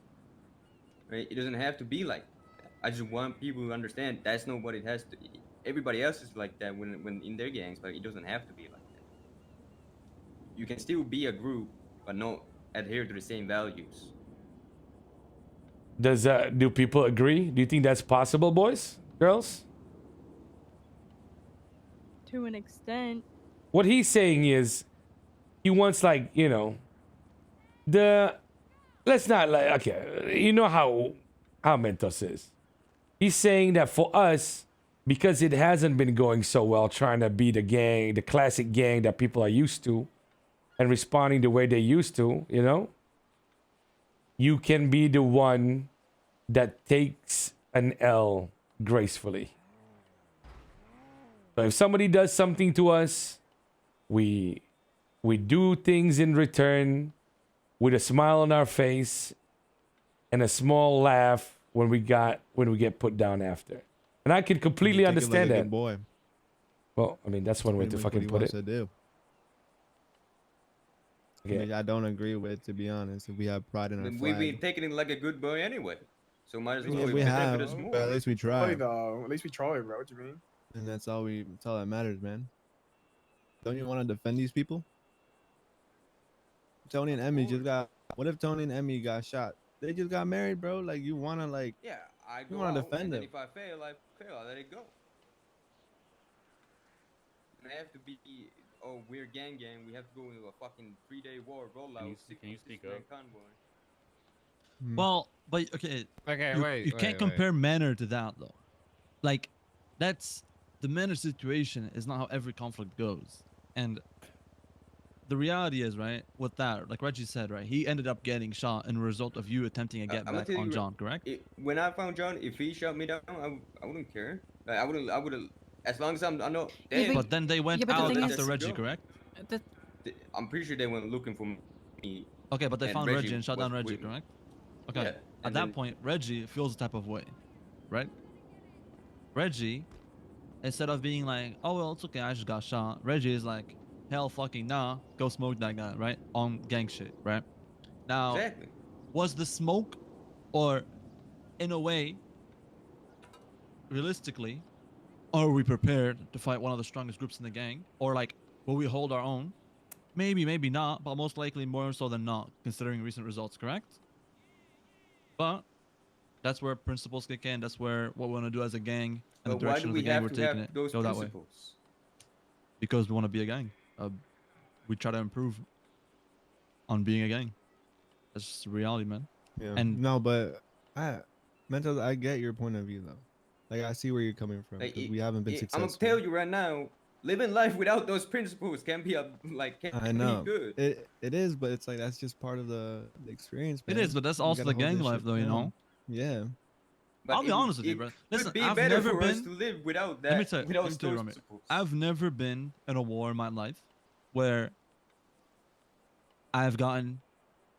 right? It doesn't have to be like that. I just want people to understand that's not what it has to. Everybody else is like that when in their gangs, but it doesn't have to be like that. You can still be a group, but not adhere to the same values. Do people agree? Do you think that's possible, boys, girls? To an extent. What he's saying is, he wants like let's not like okay, you know how Mentos is. He's saying that for us, because it hasn't been going so well, trying to be the gang, the classic gang that people are used to, and responding the way they used to, you can be the one that takes an L gracefully. So if somebody does something to us, we do things in return with a smile on our face and a small laugh when we get put down after. And I can completely understand that. Boy. Well, I mean, that's one way to fucking put it. To do. Okay. Which I don't agree with, to be honest. If we have pride in our We've flag. been taking it like a good boy anyway, so might as well. Yeah, we have, us more. but at least we try. Though. At least we try, bro. What do you mean? And that's all that matters, man. Don't you want to defend these people? Tony and Emmy just got. What if Tony and Emmy got shot? They just got married, bro. Like you wanna like. Yeah, I You wanna defend and then them. if I fail, I let it go. And I have to be. Oh, we're gang. We have to go into a fucking 3-day war rollout. Can you speak up? Convoy. Well, but okay. Okay, You can't compare manner to that though. Like, that's the manner situation is not how every conflict goes. And the reality is, right, with that, like Reggie said, right, he ended up getting shot in a result of you attempting to get back on John, correct? When I found John, if he shot me down, I wouldn't care. Like, I would, as long as I'm not dead. But then they went out after Reggie, correct? I'm pretty sure they went looking for me. Okay, but they and found Reggie and shot was down Reggie, waiting. correct? Okay. Yeah, At and that then- point, Reggie feels the type of way, right? Reggie, instead of being like, oh, well, it's okay, I just got shot. Reggie is like, hell fucking nah, go smoke that guy, right? On gang shit, right? Now, Exactly. was the smoke, or in a way, realistically, are we prepared to fight one of the strongest groups in the gang? Or like, will we hold our own? Maybe, maybe not, but most likely more so than not, considering recent results, correct? But that's where principles kick in. That's where what we want to do as a gang and But the why direction do of the we gang have we're to taking have it. those Go that way. principles? Because we want to be a gang. We try to improve on being a gang. That's just the reality, man. Yeah. And no, but Mentos, I get your point of view though. Like I see where you're coming from. Like, 'Cause we haven't been I'm successful. gonna tell you right now, living life without those principles can be I can be know good. it is, but it's like that's just part of the experience, It man. is, but that's You also gotta the hold gang that life, shit though. You know. down. Yeah. But I'll be honest with you, it bro. could Listen, be I've better never for us been. to live without Let me that, tell you, without let me tell you, those Romeo. principles. I've never been in a war in my life where I've gotten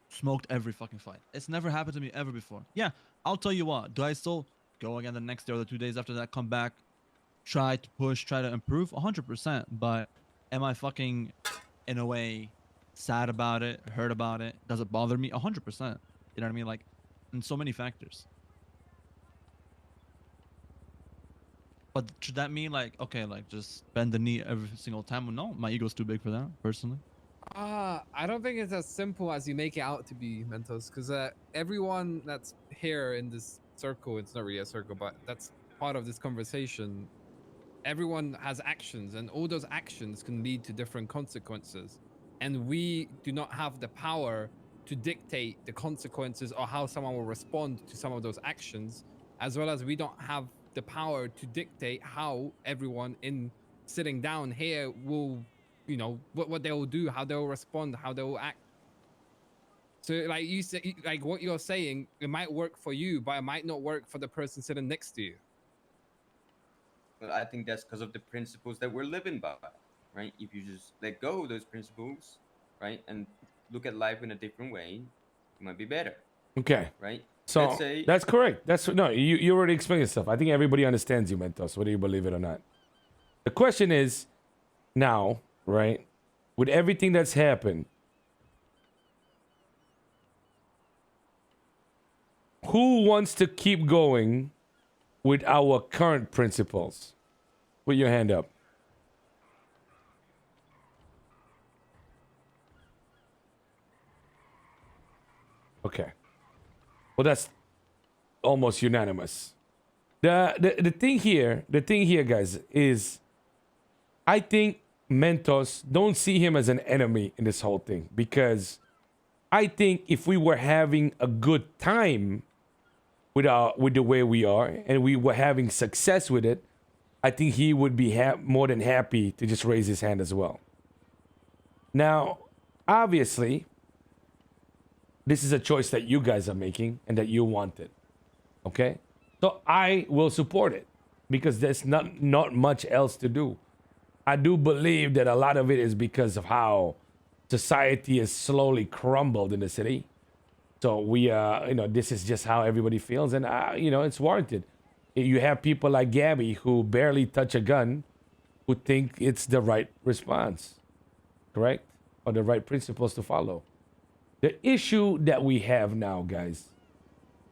smoked every fucking fight. It's never happened to me ever before. Yeah, I'll tell you what. Do I still go again the next day or the 2 days after that? Come back, try to push, try to improve, 100%. But am I fucking, in a way, sad about it, hurt about it? Does it bother me? 100%. You know what I mean? Like, in so many factors. But should that mean like, okay, like just bend the knee every single time? No, my ego's too big for that, personally. I don't think it's as simple as you make it out to be, Mentos, because everyone that's here in this circle, it's not really a circle, but that's part of this conversation. Everyone has actions, and all those actions can lead to different consequences. And we do not have the power to dictate the consequences or how someone will respond to some of those actions, as well as we don't have the power to dictate how everyone in sitting down here will, you know, what they will do, how they will respond, how they will act. So like you say, like what you're saying, it might work for you, but it might not work for the person sitting next to you. Well, I think that's because of the principles that we're living by, right? If you just let go of those principles, right, and look at life in a different way, it might be better, Okay. right? Let's So say that's correct. That's no, you already explained yourself. I think everybody understands you, Mentos, whether you believe it or not. The question is now, right? With everything that's happened, who wants to keep going with our current principles? Put your hand up. Okay. Well, that's almost unanimous. The thing here, guys, is I think Mentos, don't see him as an enemy in this whole thing, because I think if we were having a good time with the way we are and we were having success with it, I think he would be more than happy to just raise his hand as well. Now, obviously, this is a choice that you guys are making and that you wanted. Okay? So I will support it because there's not much else to do. I do believe that a lot of it is because of how society has slowly crumbled in the city. So we, this is just how everybody feels, and it's warranted. You have people like Gabby who barely touch a gun, who think it's the right response, correct, or the right principles to follow. The issue that we have now, guys,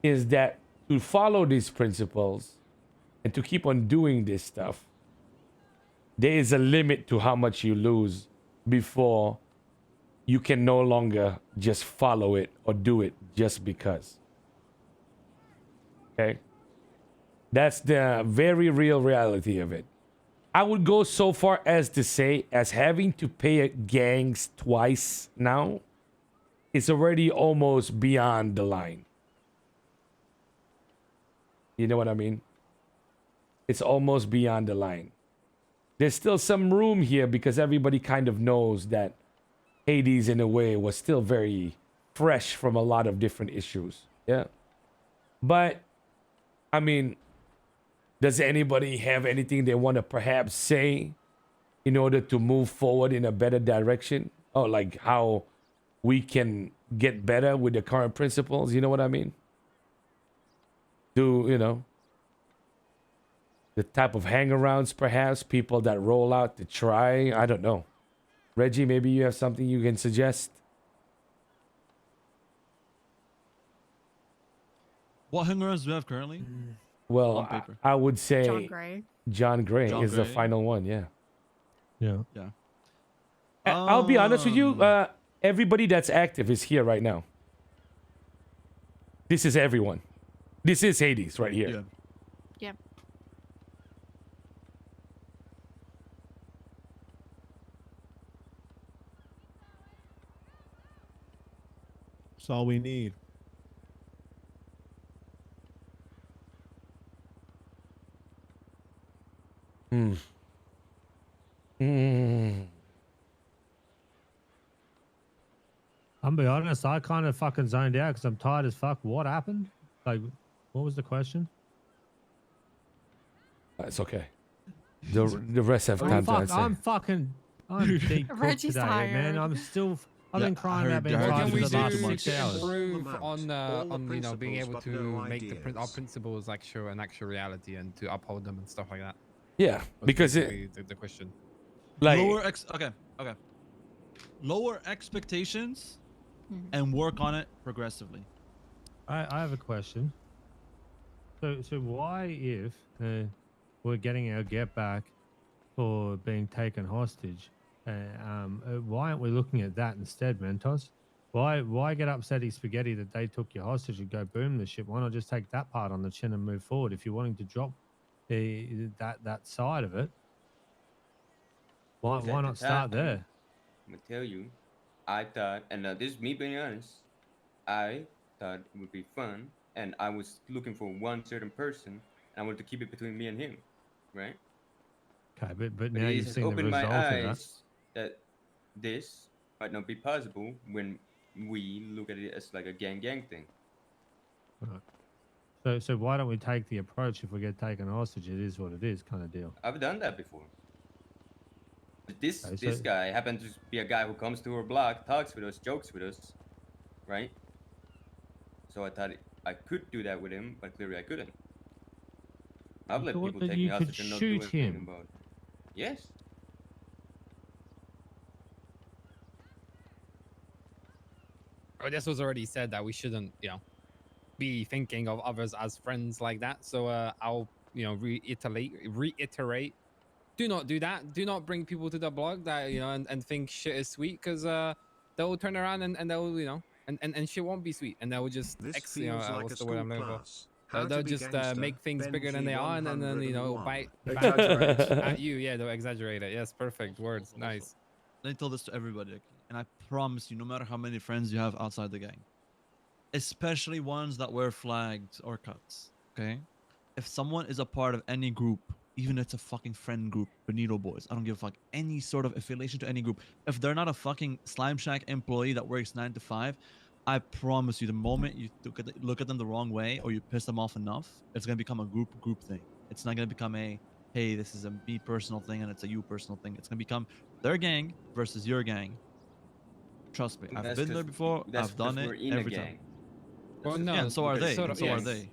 is that to follow these principles and to keep on doing this stuff, there is a limit to how much you lose before you can no longer just follow it or do it just because. Okay? That's the very real reality of it. I would go so far as to say, as having to pay gangs twice now is already almost beyond the line. You know what I mean? It's almost beyond the line. There's still some room here because everybody kind of knows that Hades, in a way, was still very fresh from a lot of different issues. Yeah. But, I mean, does anybody have anything they want to perhaps say in order to move forward in a better direction? Oh, like how we can get better with the current principles? You know what I mean? The type of hangarounds, perhaps, people that roll out to try. I don't know. Reggie, maybe you have something you can suggest? What hangarounds do we have currently? Well, On paper. I would say John Gray. John Gray John is the Gray. final one, yeah. Yeah. Yeah. I'll be honest with you, everybody that's active is here right now. This is everyone. This is Hades right here. Yeah. Yep. That's all we need. I'm be honest, I kind of fucking zoned out because I'm tired as fuck. What happened? Like, what was the question? It's okay. The rest have Oh, time to fuck, answer. I'm deep cooked Reggie's today, man. tired. I've been crying about being I heard tired What for can we the last do 6 to hours. improve All the on being principles, able but to no make our ideas. principles an actual reality and to uphold them and stuff like that? Yeah, Was because basically the question. like Okay. Lower expectations Mhm. and work on it progressively. I have a question. So why, if we're getting our get back for being taken hostage, why aren't we looking at that instead, Mentos? Why get upsetty spaghetti that they took your hostage and go boom the ship? Why not just take that part on the chin and move forward? If you're wanting to drop that side of it, why At not the start time, there? I'm gonna tell you, I thought, and this is me being honest, I thought it would be fun, and I was looking for one certain person, and I wanted to keep it between me and him, right? Okay, but But now it you've has seen the opened my result of that. eyes that this might not be possible when we look at it as like a gang thing. Right. So why don't we take the approach, if we get taken hostage, it is what it is kind of deal? I've done that before. But this Okay, this so- guy happens to be a guy who comes to our block, talks with us, jokes with us, right? So I thought I could do that with him, but clearly I couldn't. I've You let thought people that take me you could hostage and not do shoot anything him? about it. Yes. Or this was already said that we shouldn't, be thinking of others as friends like that. So I'll, reiterate. Do not do that. Do not bring people to the blog that, and think shit is sweet, because they'll turn around and they'll, and shit won't be sweet, and they'll just This feels like what's a the word school I'm looking for? class. How They'll to be just gangster, make things bigger than Benji they are, and then it'll 101. bite back Exaggerate. at you. Yeah, they'll exaggerate it. Yes, perfect words. Nice. Let me tell this to everybody, okay? And I promise you, no matter how many friends you have outside the gang, especially ones that wear flags or cuts, okay? If someone is a part of any group, even if it's a fucking friend group, Benito Boys, I don't give a fuck, any sort of affiliation to any group, if they're not a fucking Slime Shack employee that works 9 to 5, I promise you, the moment you look at them the wrong way or you piss them off enough, it's gonna become a group thing. It's not gonna become a, hey, this is a me personal thing and it's a you personal thing. It's gonna become their gang versus your gang. Trust me, I've been there before. I've done it we're in a every gang. time. Well, Yeah, no, and so are they. sort And of, so are yes. they.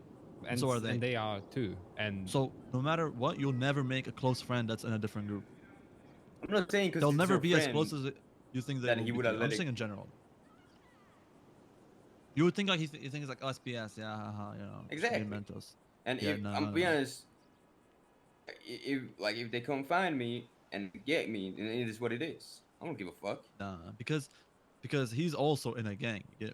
And so are they. And they are too. And so no matter what, you'll never make a close friend that's in a different group. I'm not saying because they'll never be as close as you think they that will he be. would To have you. let I'm it. saying in general. You would think like he thinks like SPS, yeah, haha, Exactly. Mentos. And yeah, if I'm be honest, if they come find me and get me, then it is what it is. I don't give a fuck. Nah, because he's also in a gang. Yeah.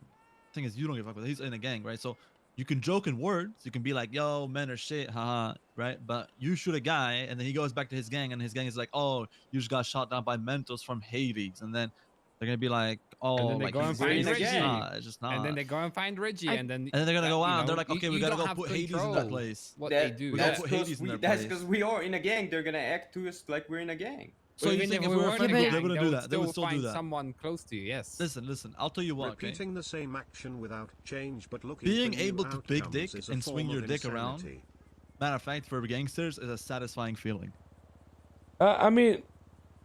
Thing is, you don't give a fuck, but he's in a gang, right? So you can joke in words. You can be like, "Yo, men are shit," haha, right? But you shoot a guy, and then he goes back to his gang, and his gang is like, "Oh, you just got shot down by Mentos from Hades," and then they're gonna be like, "Oh, and then they like go and he's find Reggie. it's just not." And then they go and find Reggie, and then they're gonna go out. And they're like, you- "Okay, you we gotta don't go have put Hades in control that place." What they do. We gotta That's put Hades in their that's place. because we are in a gang. They're gonna act to us like we're in a gang. So you think if we were a friend group, they wouldn't do that? They would still do find that. someone close to you. Yes. Listen. I'll tell you what. Repeating the same action without change, but looking Being for new able to big outcomes dick is a and swing form your of dick around. insanity. Matter of fact, for gangsters, is a satisfying feeling. I mean,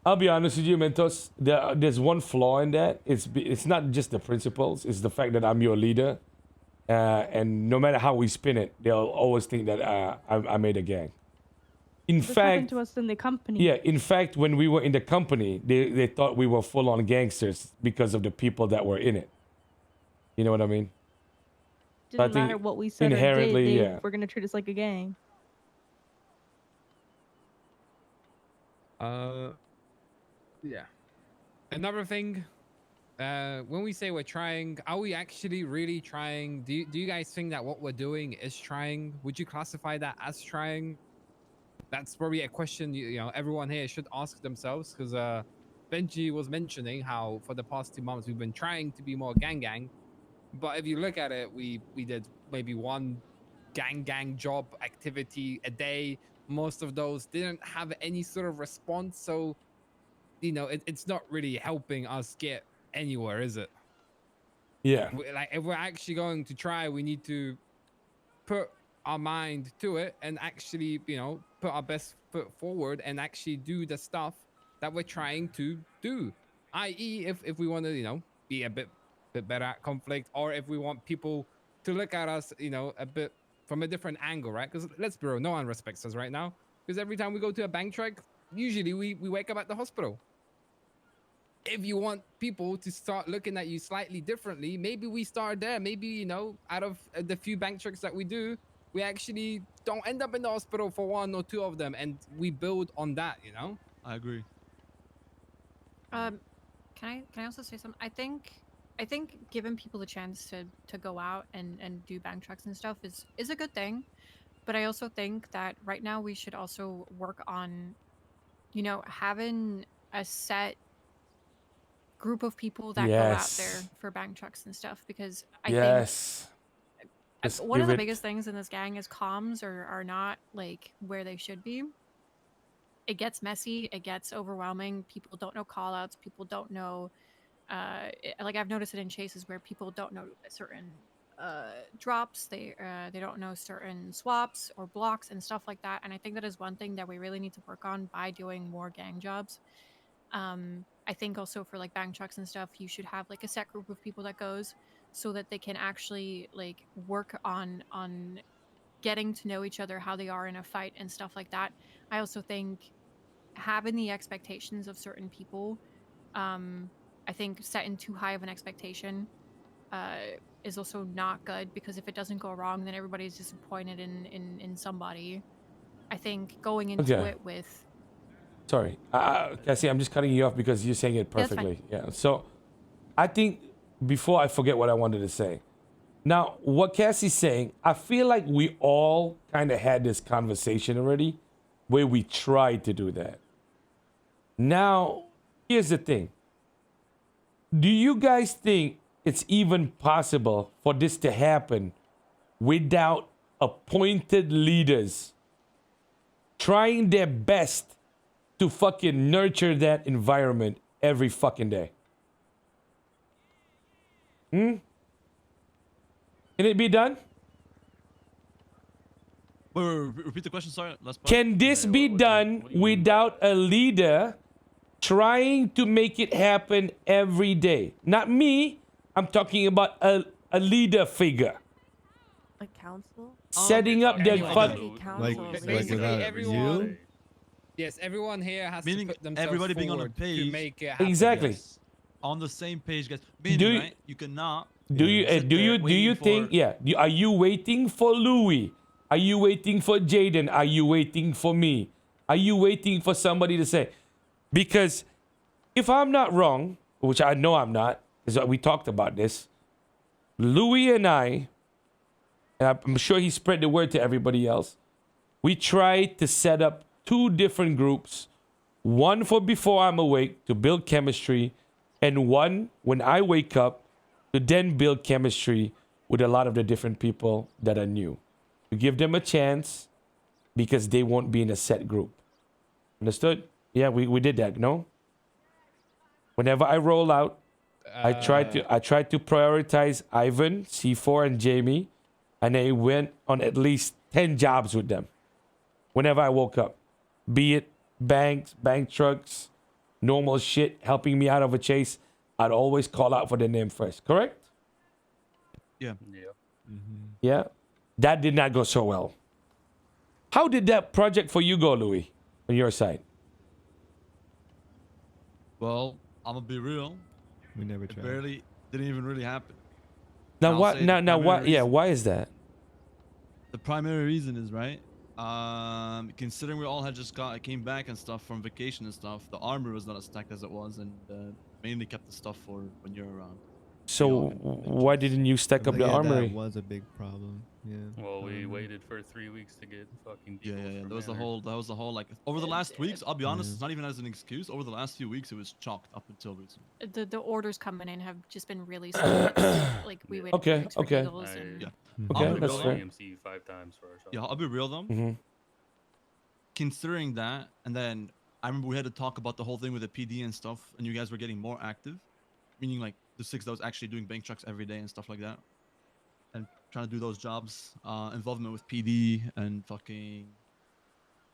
I'll be honest with you, Mentos. There's one flaw in that. It's not just the principles. It's the fact that I'm your leader, and no matter how we spin it, they'll always think that I made a gang. In This happened fact, to us in the company. yeah. In fact, when we were in the company, they thought we were full-on gangsters because of the people that were in it. You know what I mean? So I Didn't think matter what we said or did. inherently, They yeah. were gonna treat us like a gang. Yeah. Another thing, when we say we're trying, are we actually really trying? Do you guys think that what we're doing is trying? Would you classify that as trying? That's probably a question everyone here should ask themselves, because Benji was mentioning how for the past 2 months we've been trying to be more gang, but if you look at it, we did maybe one gang job activity a day. Most of those didn't have any sort of response, so it's not really helping us get anywhere, is it? Yeah. Like if we're actually going to try, we need to put our mind to it and actually, you know, put our best foot forward and actually do the stuff that we're trying to do. I.e., if we want to, you know, be a bit better at conflict, or if we want people to look at us, you know, a bit from a different angle, right? Because let's be real, no one respects us right now. Because every time we go to a bank truck, usually we wake up at the hospital. If you want people to start looking at you slightly differently, maybe we start there. Maybe, you know, out of the few bank tricks that we do, we actually don't end up in the hospital for one or two of them, and we build on that, you know? I agree. Can I also say something? I think giving people the chance to go out and do bank trucks and stuff is a good thing. But I also think that right now we should also work on, you know, having a set group of people that go out there Yes. for bank trucks and stuff, because I Yes. think Just one of give the it- biggest things in this gang is comms are not like where they should be. It gets messy, it gets overwhelming. People don't know call outs, people don't know like I've noticed it in chases where people don't know certain drops, they don't know certain swaps or blocks and stuff like that. And I think that is one thing that we really need to work on by doing more gang jobs. I think also for like bank trucks and stuff, you should have like a set group of people that goes so that they can actually like work on getting to know each other, how they are in a fight and stuff like that. I also think having the expectations of certain people, I think setting too high of an expectation uh, is also not good, because if it doesn't go wrong, then everybody's disappointed in somebody. I think going into Okay. it with Sorry, Cassie, I'm just cutting you off because you're saying it Yeah, that's fine. perfectly. Yeah. So, I think before I forget what I wanted to say. Now, what Cassie's saying, I feel like we all kind of had this conversation already, where we tried to do that. Now, here's the thing. Do you guys think it's even possible for this to happen without appointed leaders trying their best to fucking nurture that environment every fucking day? Can it be done? Wait, repeat the question. Sorry, last part. Can this be done without a leader trying to make it happen every day? Not me. I'm talking about a leader figure. A council? Setting up the fuck. basically everyone. Yes, everyone here has Meaning to put themselves everybody being on a forward page to make it happen. Exactly. Yes. On the same page, guys. Meaning, Do you- right? You cannot. Do you sit there do waiting you think are you waiting for Louis? Are you waiting for Jaden? Are you waiting for me? Are you waiting for somebody to say? Because if I'm not wrong, which I know I'm not, because we talked about this, Louis and I'm sure he spread the word to everybody else. We tried to set up 2 different groups, one for before I'm awake to build chemistry, and one when I wake up to then build chemistry with a lot of the different people that are new. To give them a chance because they won't be in a set group. Understood? Yeah, we did that, no? Whenever I roll out, I tried to prioritize Ivan, C4, and Jamie, and I went on at least 10 jobs with them. Whenever I woke up. Be it banks, bank trucks, normal shit, helping me out of a chase, I'd always call out for their name first. Correct? Yeah. Yeah. Yeah. That did not go so well. How did that project for you go, Louis, on your side? Well, I'm gonna be real. We never It tried. barely didn't even really happen. Now I'll what? say Now the what? primary Yeah. reason- Why is that? The primary reason is right. Considering we all had just came back and stuff from vacation and stuff, the armor was not as stacked as it was, and mainly kept the stuff for when you're around. So why didn't you stack up the Yeah, armory? that was a big problem. Yeah. Well, we waited for 3 weeks to get fucking Yeah, people. yeah. from That was the Manor. whole like over the last weeks. I'll be honest, it's not even as an excuse. Over the last few weeks, it was chalked up until recently. The orders coming in have just been really slow. It's like we waited Okay, 2 weeks for okay. deals and Yeah. Okay, I'll be that's real fair. though. AMC 5 times for ourselves. Yeah, I'll be real though. Mhm. Considering that, and then I remember we had to talk about the whole thing with the PD and stuff, and you guys were getting more active, meaning like to 6 that was actually doing bank trucks every day and stuff like that, and trying to do those jobs. Involvement with PD and fucking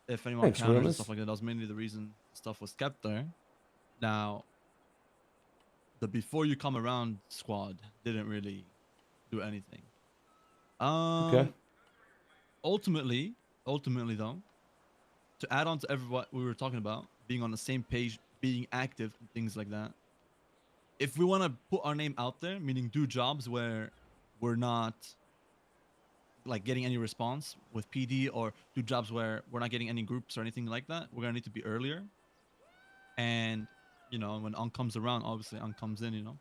if anyone Thanks, counters and realist. stuff like that. That was mainly the reason stuff was kept there. Now, the before you come around squad didn't really do anything. Okay. Ultimately though, to add on to what we were talking about, being on the same page, being active, and things like that. If we want to put our name out there, meaning do jobs where we're not like getting any response with PD, or do jobs where we're not getting any groups or anything like that, we're gonna need to be earlier. And you know, when on comes around, obviously on comes in, you know.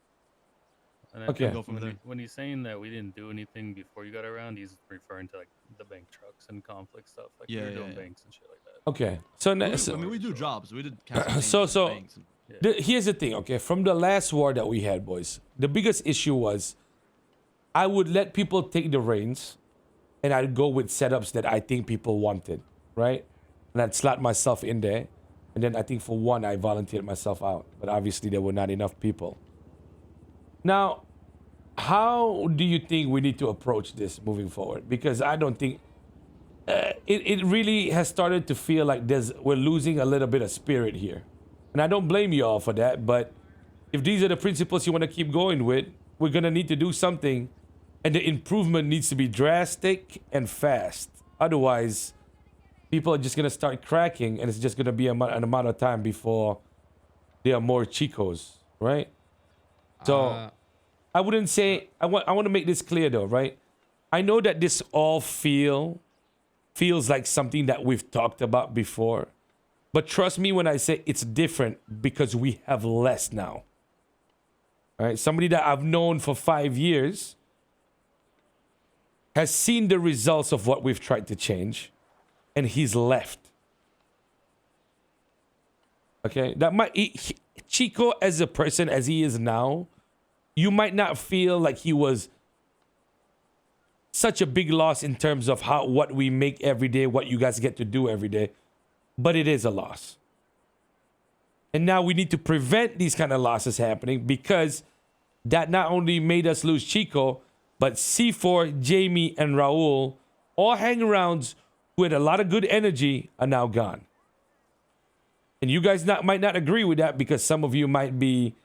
And I Okay. think Go from there. when he's saying that we didn't do anything before you got around, he's referring to like the bank trucks and conflict stuff. Like we were doing banks and shit like that. Okay. So, I mean, we do jobs. We did campaigns so and banks and- here's the thing. Okay, from the last war that we had, boys, the biggest issue was I would let people take the reins, and I'd go with setups that I think people wanted, right? And I'd slot myself in there, and then I think for one I volunteered myself out, but obviously there were not enough people. Now, how do you think we need to approach this moving forward? Because I don't think it really has started to feel like we're losing a little bit of spirit here. And I don't blame you all for that, but if these are the principles you want to keep going with, we're going to need to do something, and the improvement needs to be drastic and fast. Otherwise, people are just going to start cracking, and it's just going to be an amount of time before there are more Chicos, right? So I wouldn't say, I want to make this clear though, right? I know that this all feels like something that we've talked about before, but trust me when I say it's different because we have less now. All right, somebody that I've known for 5 years has seen the results of what we've tried to change, and he's left. Okay, that Chico as a person as he is now, you might not feel like he was such a big loss in terms of what we make every day, what you guys get to do every day, but it is a loss. And now we need to prevent these kind of losses happening, because that not only made us lose Chico, but C4, Jamie, and Raul, all hang-arounds who had a lot of good energy, are now gone. And you guys might not agree with that, because some of you might be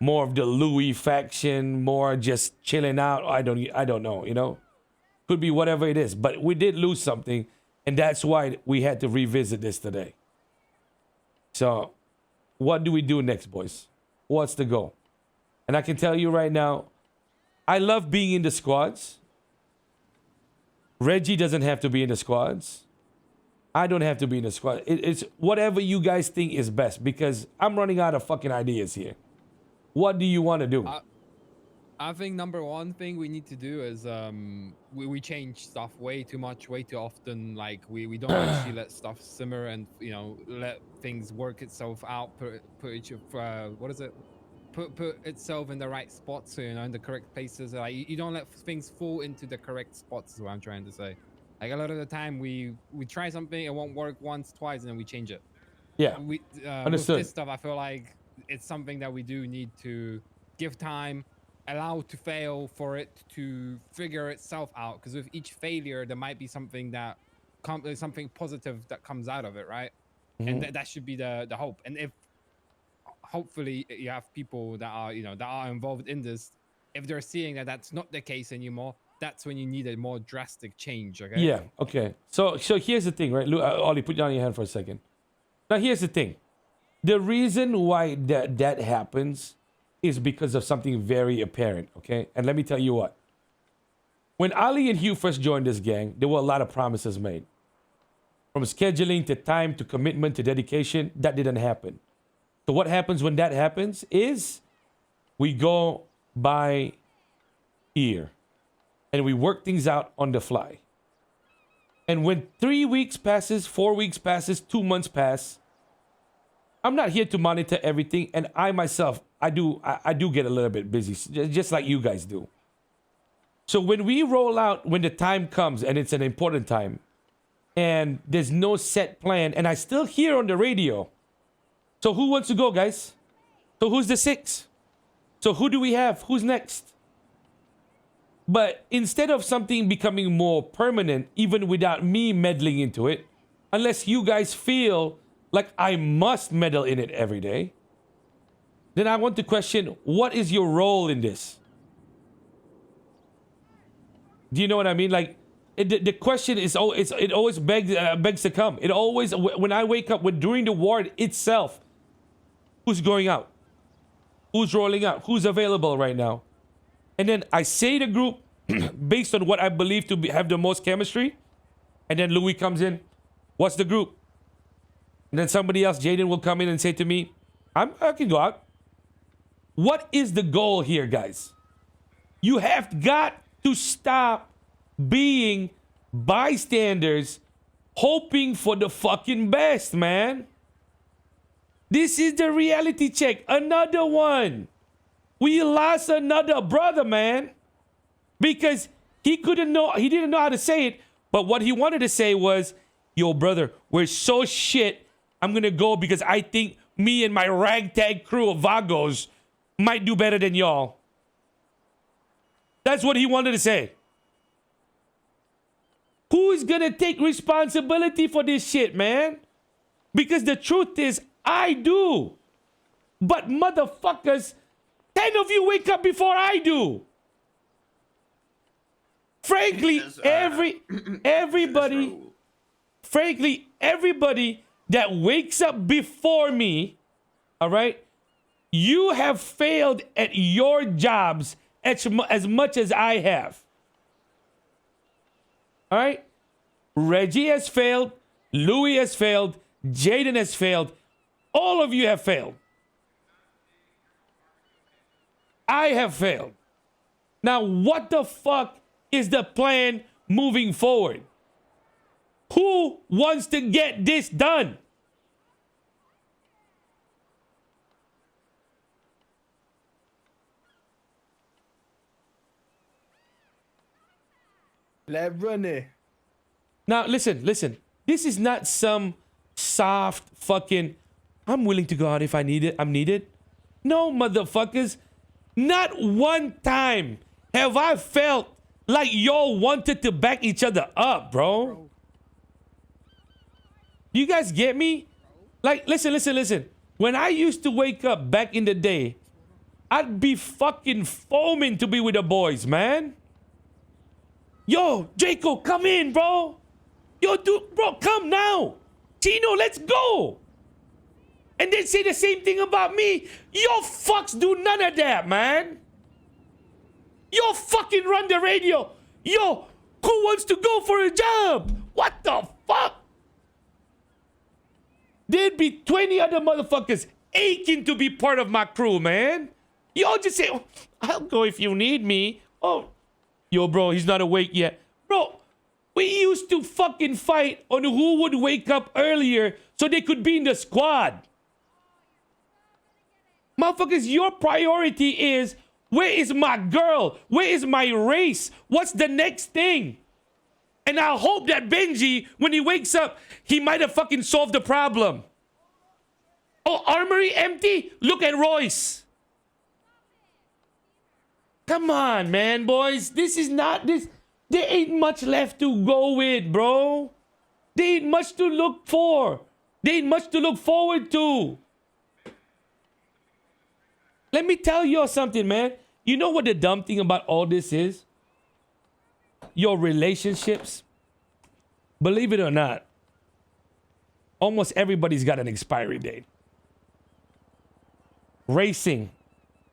more of the Louis faction, more just chilling out. I don't know, you know? Could be whatever it is. But we did lose something, and that's why we had to revisit this today. So, what do we do next, boys? What's the goal? And I can tell you right now, I love being in the squads. Reggie doesn't have to be in the squads. I don't have to be in the squad. It's whatever you guys think is best, because I'm running out of fucking ideas here. What do you want to do? I think number one thing we need to do is we change stuff way too much, way too often. Like we don't actually let stuff simmer and, you know, let things work itself out. Put itself in the right spots, so, you know, in the correct places. Like you don't let things fall into the correct spots, is what I'm trying to say. Like a lot of the time we try something, it won't work once, twice, and then we change it. Yeah, With understood. this stuff, I feel like it's something that we do need to give time, allow to fail for it to figure itself out. Because with each failure, there might be something that something positive that comes out of it, right? And that should be the hope. And if hopefully you have people that are, you know, that are involved in this, if they're seeing that that's not the case anymore, that's when you need a more drastic change. Okay. Yeah. Okay. So here's the thing, right? Ollie, put down your hand for a second. Now here's the thing. The reason why that happens is because of something very apparent. Okay. And let me tell you what. When Ali and Hugh first joined this gang, there were a lot of promises made. From scheduling to time to commitment to dedication, that didn't happen. So what happens when that happens is we go by ear and we work things out on the fly. And when 3 weeks passes, 4 weeks passes, 2 months pass, I'm not here to monitor everything. And I myself, I do get a little bit busy, just like you guys do. So when we roll out, when the time comes and it's an important time and there's no set plan, and I still hear on the radio, so who wants to go, guys? So who's the 6? So who do we have? Who's next? But instead of something becoming more permanent, even without me meddling into it, unless you guys feel like I must meddle in it every day, then I want to question, what is your role in this? Do you know what I mean? Like, the question is, it always begs to come. It always, when I wake up, during the ward itself, who's going out? Who's rolling out? Who's available right now? And then I say the group based on what I believe to have the most chemistry. And then Louis comes in. What's the group? And then somebody else, Jaden, will come in and say to me, I can go out. What is the goal here, guys? You have got to stop being bystanders hoping for the fucking best, man. This is the reality check. Another one. We lost another brother, man. Because he didn't know how to say it. But what he wanted to say was, yo, brother, we're so shit. I'm going to go because I think me and my ragtag crew of Vagos might do better than y'all. That's what he wanted to say. Who's going to take responsibility for this shit, man? Because the truth is, I do. But motherfuckers, 10 of you wake up before I do. Frankly, everybody that wakes up before me, all right, you have failed at your jobs as much as I have. All right? Reggie has failed. Louis has failed. Jaden has failed. All of you have failed. I have failed. Now, what the fuck is the plan moving forward? Who wants to get this done? Let run it. Now, listen. This is not some soft fucking, I'm willing to go out if I'm needed. No, motherfuckers. Not one time have I felt like y'all wanted to back each other up, bro. You guys get me? Like, listen. When I used to wake up back in the day, I'd be fucking foaming to be with the boys, man. Yo, Chico, come in, bro. Yo, dude, bro, come now. Chino, let's go. And then say the same thing about me. Yo, fucks do none of that, man. Yo, fucking run the radio. Yo, who wants to go for a job? What the fuck? There'd be 20 other motherfuckers aching to be part of my crew, man. Y'all just say, oh, I'll go if you need me. Oh, yo, bro, he's not awake yet. Bro, we used to fucking fight on who would wake up earlier so they could be in the squad. Motherfuckers, your priority is, where is my girl? Where is my race? What's the next thing? And I hope that Benji, when he wakes up, he might have fucking solved the problem. Oh, armory empty? Look at Royce. Come on, man, boys. This is not this. There ain't much left to go with, bro. There ain't much to look for. There ain't much to look forward to. Let me tell you something, man. You know what the dumb thing about all this is? Your relationships. Believe it or not, almost everybody's got an expiry date. Racing.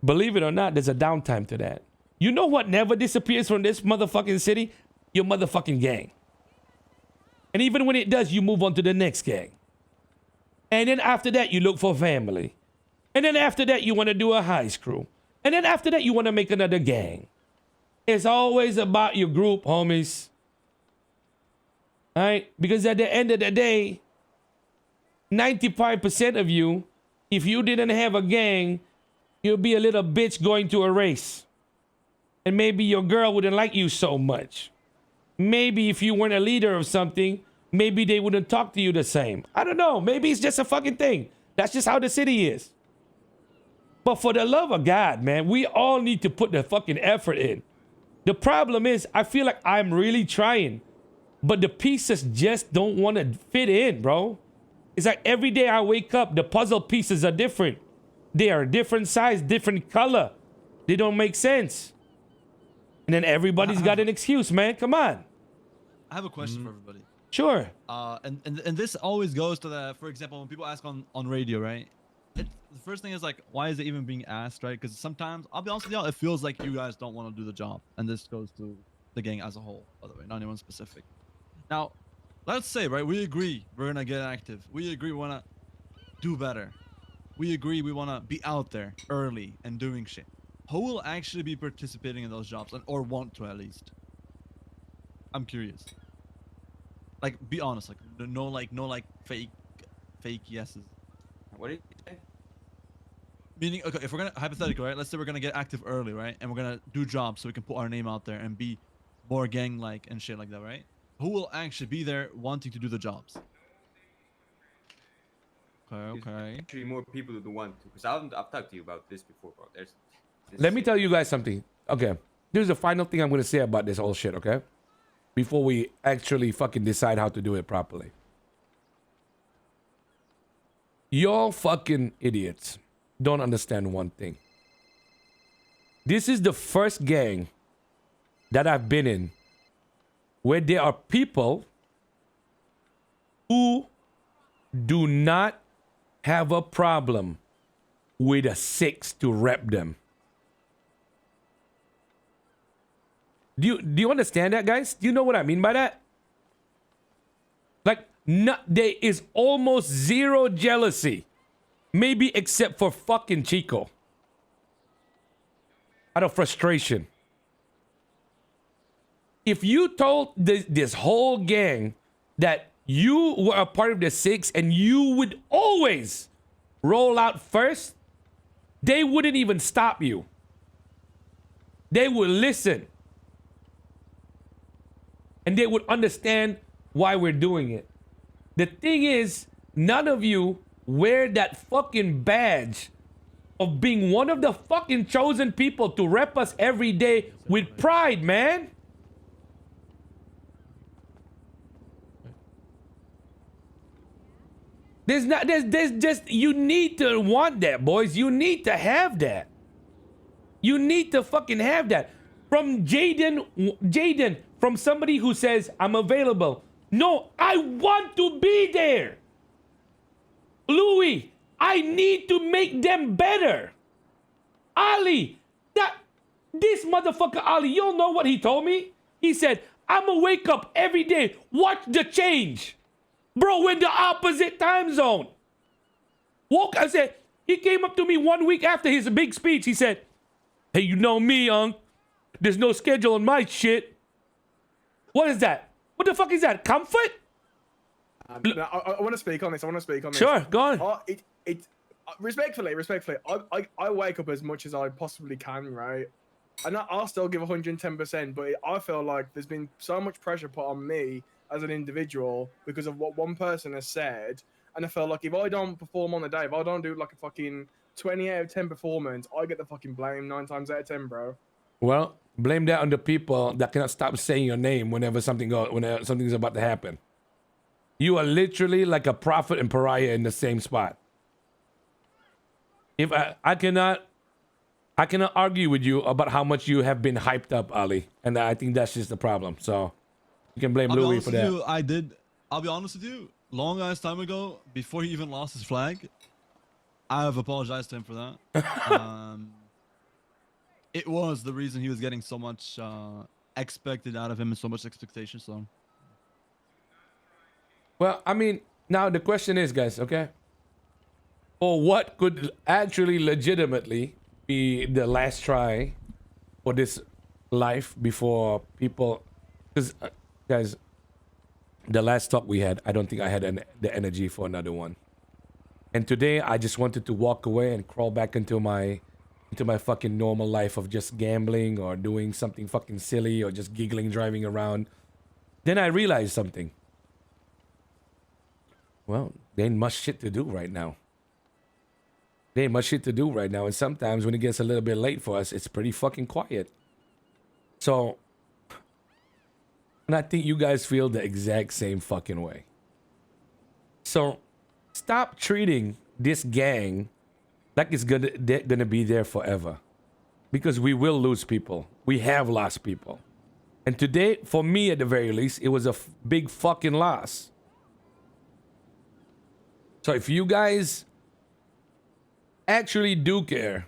Believe it or not, there's a downtime to that. You know what never disappears from this motherfucking city? Your motherfucking gang. And even when it does, you move on to the next gang. And then after that, you look for family. And then after that, you want to do a heist crew. And then after that, you want to make another gang. It's always about your group, homies. All right? Because at the end of the day, 95% of you, if you didn't have a gang, you'll be a little bitch going to a race. And maybe your girl wouldn't like you so much. Maybe if you weren't a leader of something, maybe they wouldn't talk to you the same. I don't know. Maybe it's just a fucking thing. That's just how the city is. But for the love of God, man, we all need to put the fucking effort in. The problem is, I feel like I'm really trying, but the pieces just don't want to fit in, bro. It's like every day I wake up, the puzzle pieces are different. They are different size, different color. They don't make sense. And then everybody's got an excuse, man. Come on. I have a question for everybody. Sure. And this always goes to the, for example, when people ask on radio, right? The first thing is like, why is it even being asked, right? Because sometimes, I'll be honest with y'all, it feels like you guys don't want to do the job. And this goes to the gang as a whole, by the way, not anyone specific. Now, let's say, right, we agree we're going to get active. We agree we want to do better. We agree we want to be out there early and doing shit. Who will actually be participating in those jobs, or want to at least? I'm curious. Like, be honest, like no fake yeses. What did you say? Meaning, okay, if we're gonna hypothetically, right? Let's say we're gonna get active early, right? And we're gonna do jobs so we can put our name out there and be more gang-like and shit like that, right? Who will actually be there wanting to do the jobs? Okay. Actually, more people who want to, because I've talked to you about this before, bro. Let me tell you guys something. Okay. Here's the final thing I'm going to say about this whole shit, okay? Before we actually fucking decide how to do it properly. Y'all fucking idiots don't understand one thing. This is the first gang that I've been in where there are people who do not have a problem with a 6 to rep them. Do you understand that, guys? Do you know what I mean by that? Like, there is almost zero jealousy. Maybe except for fucking Chico. Out of frustration. If you told this whole gang that you were a part of the 6 and you would always roll out first, they wouldn't even stop you. They would listen. And they would understand why we're doing it. The thing is, none of you wear that fucking badge of being one of the fucking chosen people to rep us every day with pride, man. There's just, you need to want that, boys. You need to have that. You need to fucking have that. From Jaden, from somebody who says, I'm available. No, I want to be there. Louis, I need to make them better. Ali, this motherfucker Ali, you don't know what he told me? He said, I'ma wake up every day, watch the change. Bro, we're in the opposite time zone. I said, he came up to me 1 week after his big speech. He said, hey, you know me, young. There's no schedule on my shit. What is that? What the fuck is that? Comfort? No, I want to speak on this. Sure, go on. Respectfully, I wake up as much as I possibly can, right? And I'll still give 110%, but I feel like there's been so much pressure put on me as an individual because of what one person has said. And I feel like if I don't perform on the day, if I don't do like a fucking 20 out of 10 performance, I get the fucking blame 9 times out of 10, bro. Well, blame that on the people that cannot stop saying your name whenever something's about to happen. You are literally like a prophet and pariah in the same spot. If I cannot argue with you about how much you have been hyped up, Ali, and I think that's just the problem. So you can blame Louis for that. I'll be honest with you. Long ass time ago, before he even lost his flag, I have apologized to him for that. It was the reason he was getting so much expected out of him and so much expectation. So, well, I mean, now the question is, guys, okay? Or what could actually legitimately be the last try for this life before people? Because, guys, the last talk we had, I don't think I had the energy for another one. And today, I just wanted to walk away and crawl back into my fucking normal life of just gambling or doing something fucking silly or just giggling, driving around. Then I realized something. Well, there ain't much shit to do right now. There ain't much shit to do right now, and sometimes when it gets a little bit late for us, it's pretty fucking quiet. So, and I think you guys feel the exact same fucking way. So, stop treating this gang like it's gonna be there forever, because we will lose people. We have lost people, and today, for me at the very least, it was a big fucking loss. So if you guys actually do care,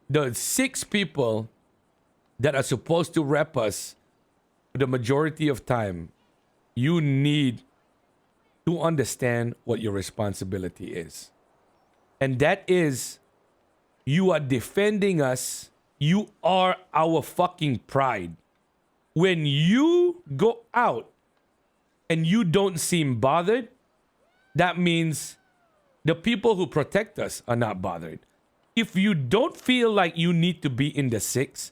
the 6 people that are supposed to rep us the majority of time, you need to understand what your responsibility is. And that is, you are defending us. You are our fucking pride. When you go out and you don't seem bothered, that means the people who protect us are not bothered. If you don't feel like you need to be in the 6,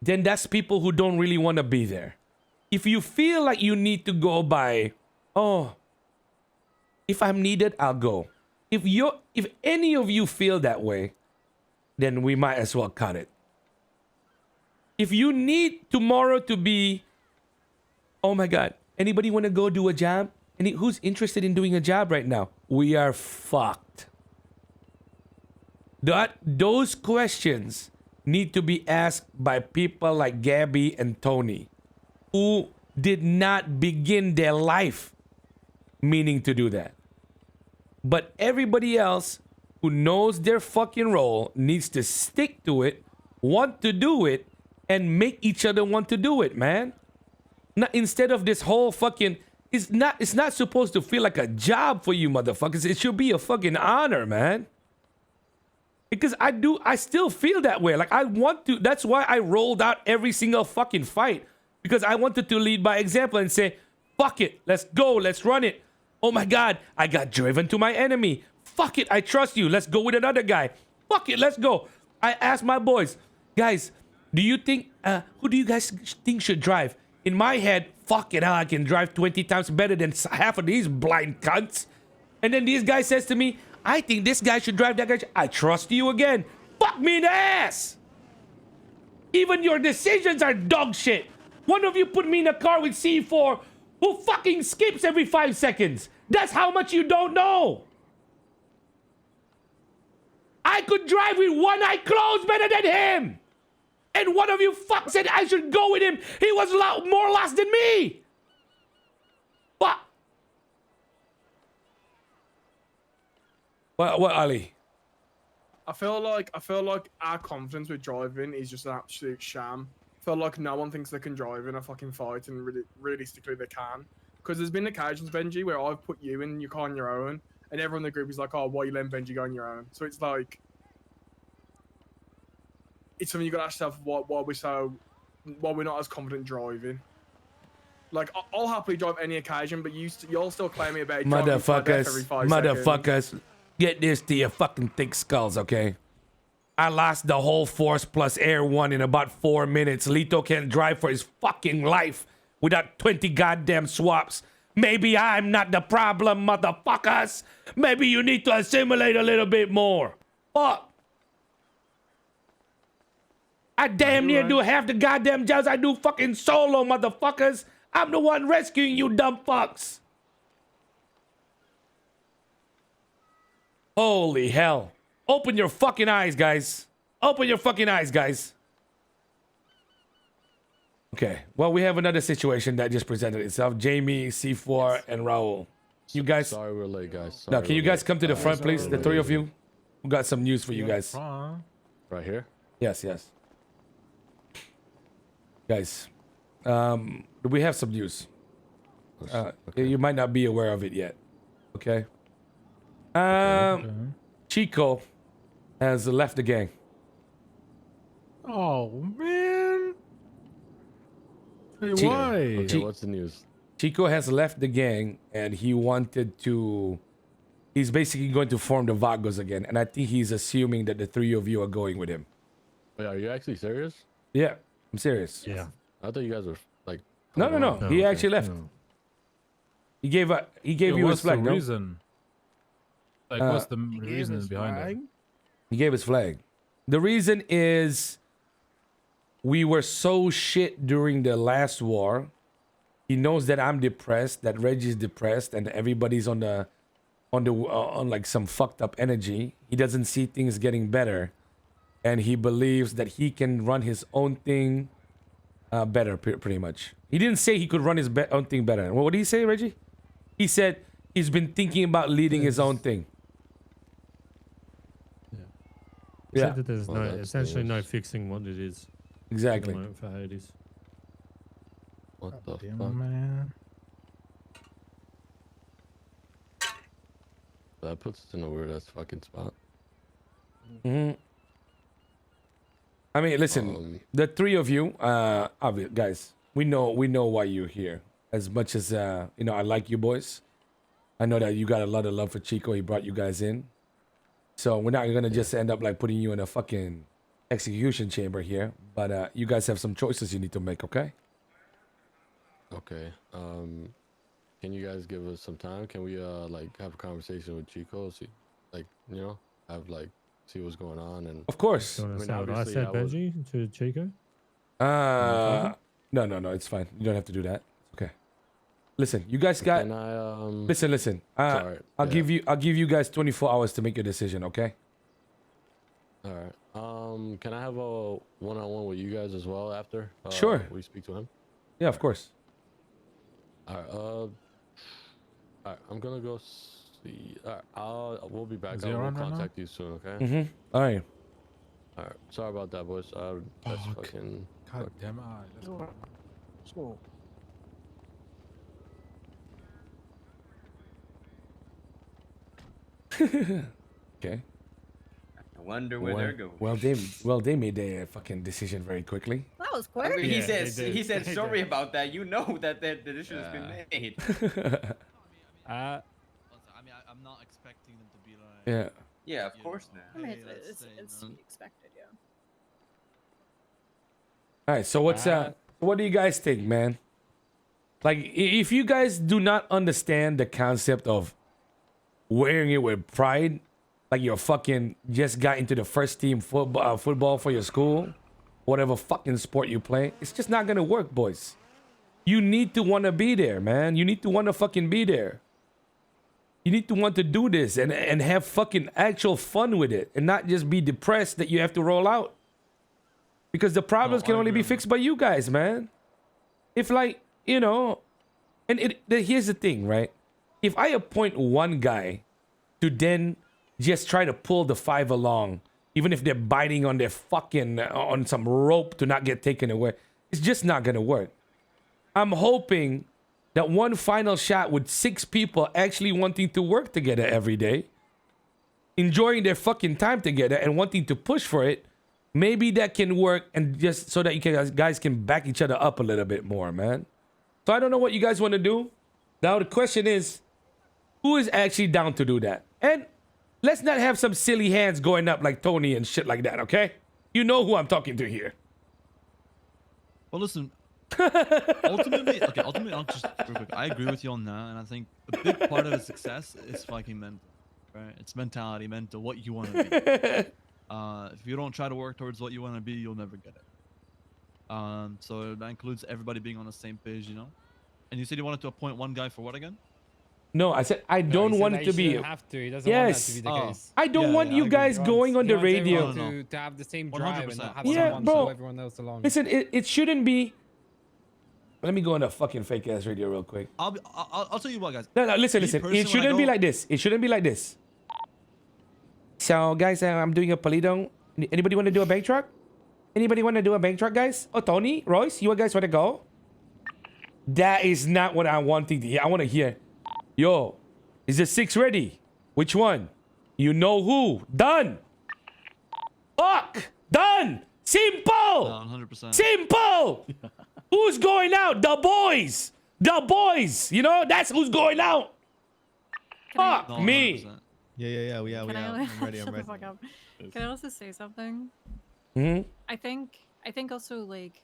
then that's people who don't really want to be there. If you feel like you need to go by, oh, if I'm needed, I'll go. If any of you feel that way, then we might as well cut it. If you need tomorrow to be, oh my God, anybody want to go do a job? Who's interested in doing a job right now? We are fucked. Those questions need to be asked by people like Gabby and Tony, who did not begin their life meaning to do that. But everybody else who knows their fucking role needs to stick to it, want to do it, and make each other want to do it, man. Not, instead of this whole fucking... It's not supposed to feel like a job for you motherfuckers. It should be a fucking honor, man. Because I still feel that way. Like, I want to... That's why I rolled out every single fucking fight. Because I wanted to lead by example and say, fuck it, let's go, let's run it. Oh my God, I got driven to my enemy. Fuck it, I trust you. Let's go with another guy. Fuck it, let's go. I asked my boys, guys, do you think, who do you guys think should drive? In my head, fuck it, I can drive 20 times better than half of these blind cunts. And then this guy says to me, I think this guy should drive that guy. I trust you again. Fuck me in the ass. Even your decisions are dog shit. One of you put me in a car with C4 who fucking skips every 5 seconds. That's how much you don't know. I could drive with one eye closed better than him. And one of you fucks said I should go with him. He was more lost than me. What? What, Ali? I feel like our confidence with driving is just an absolute sham. I feel like no one thinks they can drive in a fucking fight, and realistically they can. Because there's been occasions, Benji, where I've put you in your car on your own, and everyone in the group is like, "Oh, why are you letting Benji go on your own?" So it's like, it's something you got to ask yourself: why we're not as confident driving. Like, I'll happily drive any occasion, but you'll still claim me about driving every 5 seconds. Get this to your fucking thick skulls, okay? I lost the whole force plus air 1 in about 4 minutes. Lito can't drive for his fucking life without 20 goddamn swaps. Maybe I'm not the problem, motherfuckers. Maybe you need to assimilate a little bit more. Fuck. I damn near do half the goddamn jobs I do fucking solo, motherfuckers. I'm the one rescuing you dumb fucks. Holy hell. Open your fucking eyes, guys. Open your fucking eyes, guys. Okay, well, we have another situation that just presented itself. Jamie, C4, and Raul. You guys... Sorry we're late, guys. Now, can you guys come to the front, please? The 3 of you. We got some news for you guys. Right here? Yes. Guys, we have some news. You might not be aware of it yet. Okay? Chico has left the gang. Oh, man. Hey, why? Okay, what's the news? Chico has left the gang, and he wanted to... He's basically going to form the Vagos again, and I think he's assuming that the 3 of you are going with him. Wait, are you actually serious? Yeah, I'm serious. Yeah. I thought you guys were, like... No. He actually left. He gave you what's his flag, the no? reason? Like, what's the reason behind it? He gave his flag. The reason is we were so shit during the last war. He knows that I'm depressed, that Reggie's depressed, and everybody's on like some fucked up energy. He doesn't see things getting better, and he believes that he can run his own thing better, pretty much. He didn't say he could run his own thing better. What did he say, Reggie? He said he's been thinking about leading his own thing. He said that there's essentially no fixing what it is. Exactly. at the moment for Hades. What the Damn, fuck? man. That puts us in a weird ass fucking spot. I mean, listen, the three of you, guys, we know why you're here. As much as I like you boys. I know that you got a lot of love for Chico. He brought you guys in, so we're not gonna just end up like putting you in a fucking execution chamber here. But you guys have some choices you need to make. Okay. Okay. Can you guys give us some time? Can we like have a conversation with Chico? See, like have like see what's going on and. Of course. You want to say what I said, Benji, to Chico? No, it's fine. You don't have to do that. Okay. Listen, you guys got. Listen. Sorry. I'll give you guys 24 hours to make your decision. Okay. All right. Can I have a one-on-one with you guys as well after? Sure. We speak to him. Yeah, of course. All right. All right. I'm gonna go see. All right. We'll be back. Is he I'll on right now? contact you soon. Okay. Mm-hmm. All right. All right. Sorry about that, boys. That's fucking. God damn it. All right, let's go. Let's go. Okay. I wonder where they're going. Well, they made their fucking decision very quickly. That was I quick. mean, he said they did. sorry about that. You know that the decision has been made. I mean, I'm not expecting them to be like. Yeah. Yeah, of course not. I mean, Hey, let's it's say, to be expected, yeah. All right. So what do you guys think, man? Like, if you guys do not understand the concept of wearing it with pride, like you're fucking just got into the first team football for your school, whatever fucking sport you play, it's just not gonna work, boys. You need to want to be there, man. You need to want to fucking be there. You need to want to do this and have fucking actual fun with it and not just be depressed that you have to roll out. Because the problems can only be fixed by you guys, man. If like, and here's the thing, right? If I appoint one guy to then just try to pull the five along, even if they're biting on their fucking, on some rope to not get taken away, it's just not gonna work. I'm hoping that one final shot with 6 people actually wanting to work together every day, enjoying their fucking time together and wanting to push for it, maybe that can work, and just so that you guys can back each other up a little bit more, man. So I don't know what you guys want to do. Now the question is, who is actually down to do that? And let's not have some silly hands going up like Tony and shit like that, okay? You know who I'm talking to here. Well, listen. ultimately, I'll just real quick. I agree with you on that, and I think a big part of the success is fucking mental, right? It's mentality, mental, what you want to be. If you don't try to work towards what you want to be, you'll never get it. So that includes everybody being on the same page, And you said you wanted to appoint one guy for what again? No, I said I don't want it to be. He doesn't have to. He doesn't want that to be the case. I don't want you guys going on the radio. To have the same drive and not have Yeah, someone bro. slow everyone else along. Listen, it shouldn't be. Let me go on the fucking fake ass radio real quick. I'll tell you what, guys. No, listen. It shouldn't be like this. It shouldn't be like this. So, guys, I'm doing a palidong. Anybody want to do a bank truck? Anybody want to do a bank truck, guys? Oh, Tony, Royce, you guys want to go? That is not what I'm wanting to hear. I want to hear, yo, is the 6 ready? Which one? You know who? Done. Fuck. Done. Simple. 100%. Simple. Who's going out? The boys. The boys. That's who's going out. Fuck No, me. 100%. Yeah. We out. Can I'm ready. Shut I'm the ready. fuck up. Can I also say something? Hmm. I think also like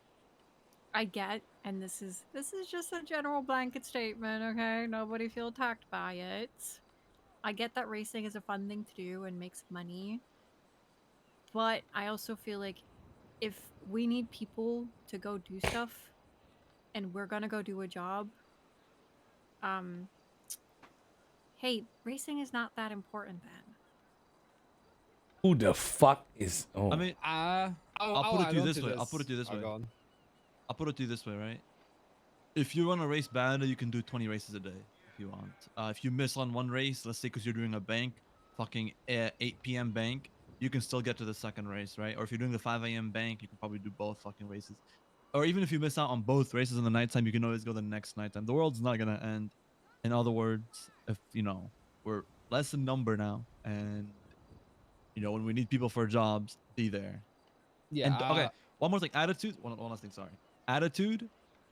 I get, and this is just a general blanket statement, okay? Nobody feel attacked by it. I get that racing is a fun thing to do and makes money, but I also feel like if we need people to go do stuff and we're gonna go do a job, hey, racing is not that important then. Who the fuck is? Oh, I mean, I'll put it to you this way. I'll put it to you this way. Go on. I'll put it to you this way, right? If you run a race bad, you can do 20 races a day if you want. If you miss on one race, let's say because you're doing a bank, fucking 8 p.m. bank, you can still get to the second race, right? Or if you're doing the 5 a.m. bank, you can probably do both fucking races. Or even if you miss out on both races in the nighttime, you can always go the next nighttime. The world's not gonna end. In other words, if you know, we're less in number now, and you know when we need people for jobs, be there. Yeah. And okay, one more thing. Attitude. One last thing. Sorry. Attitude.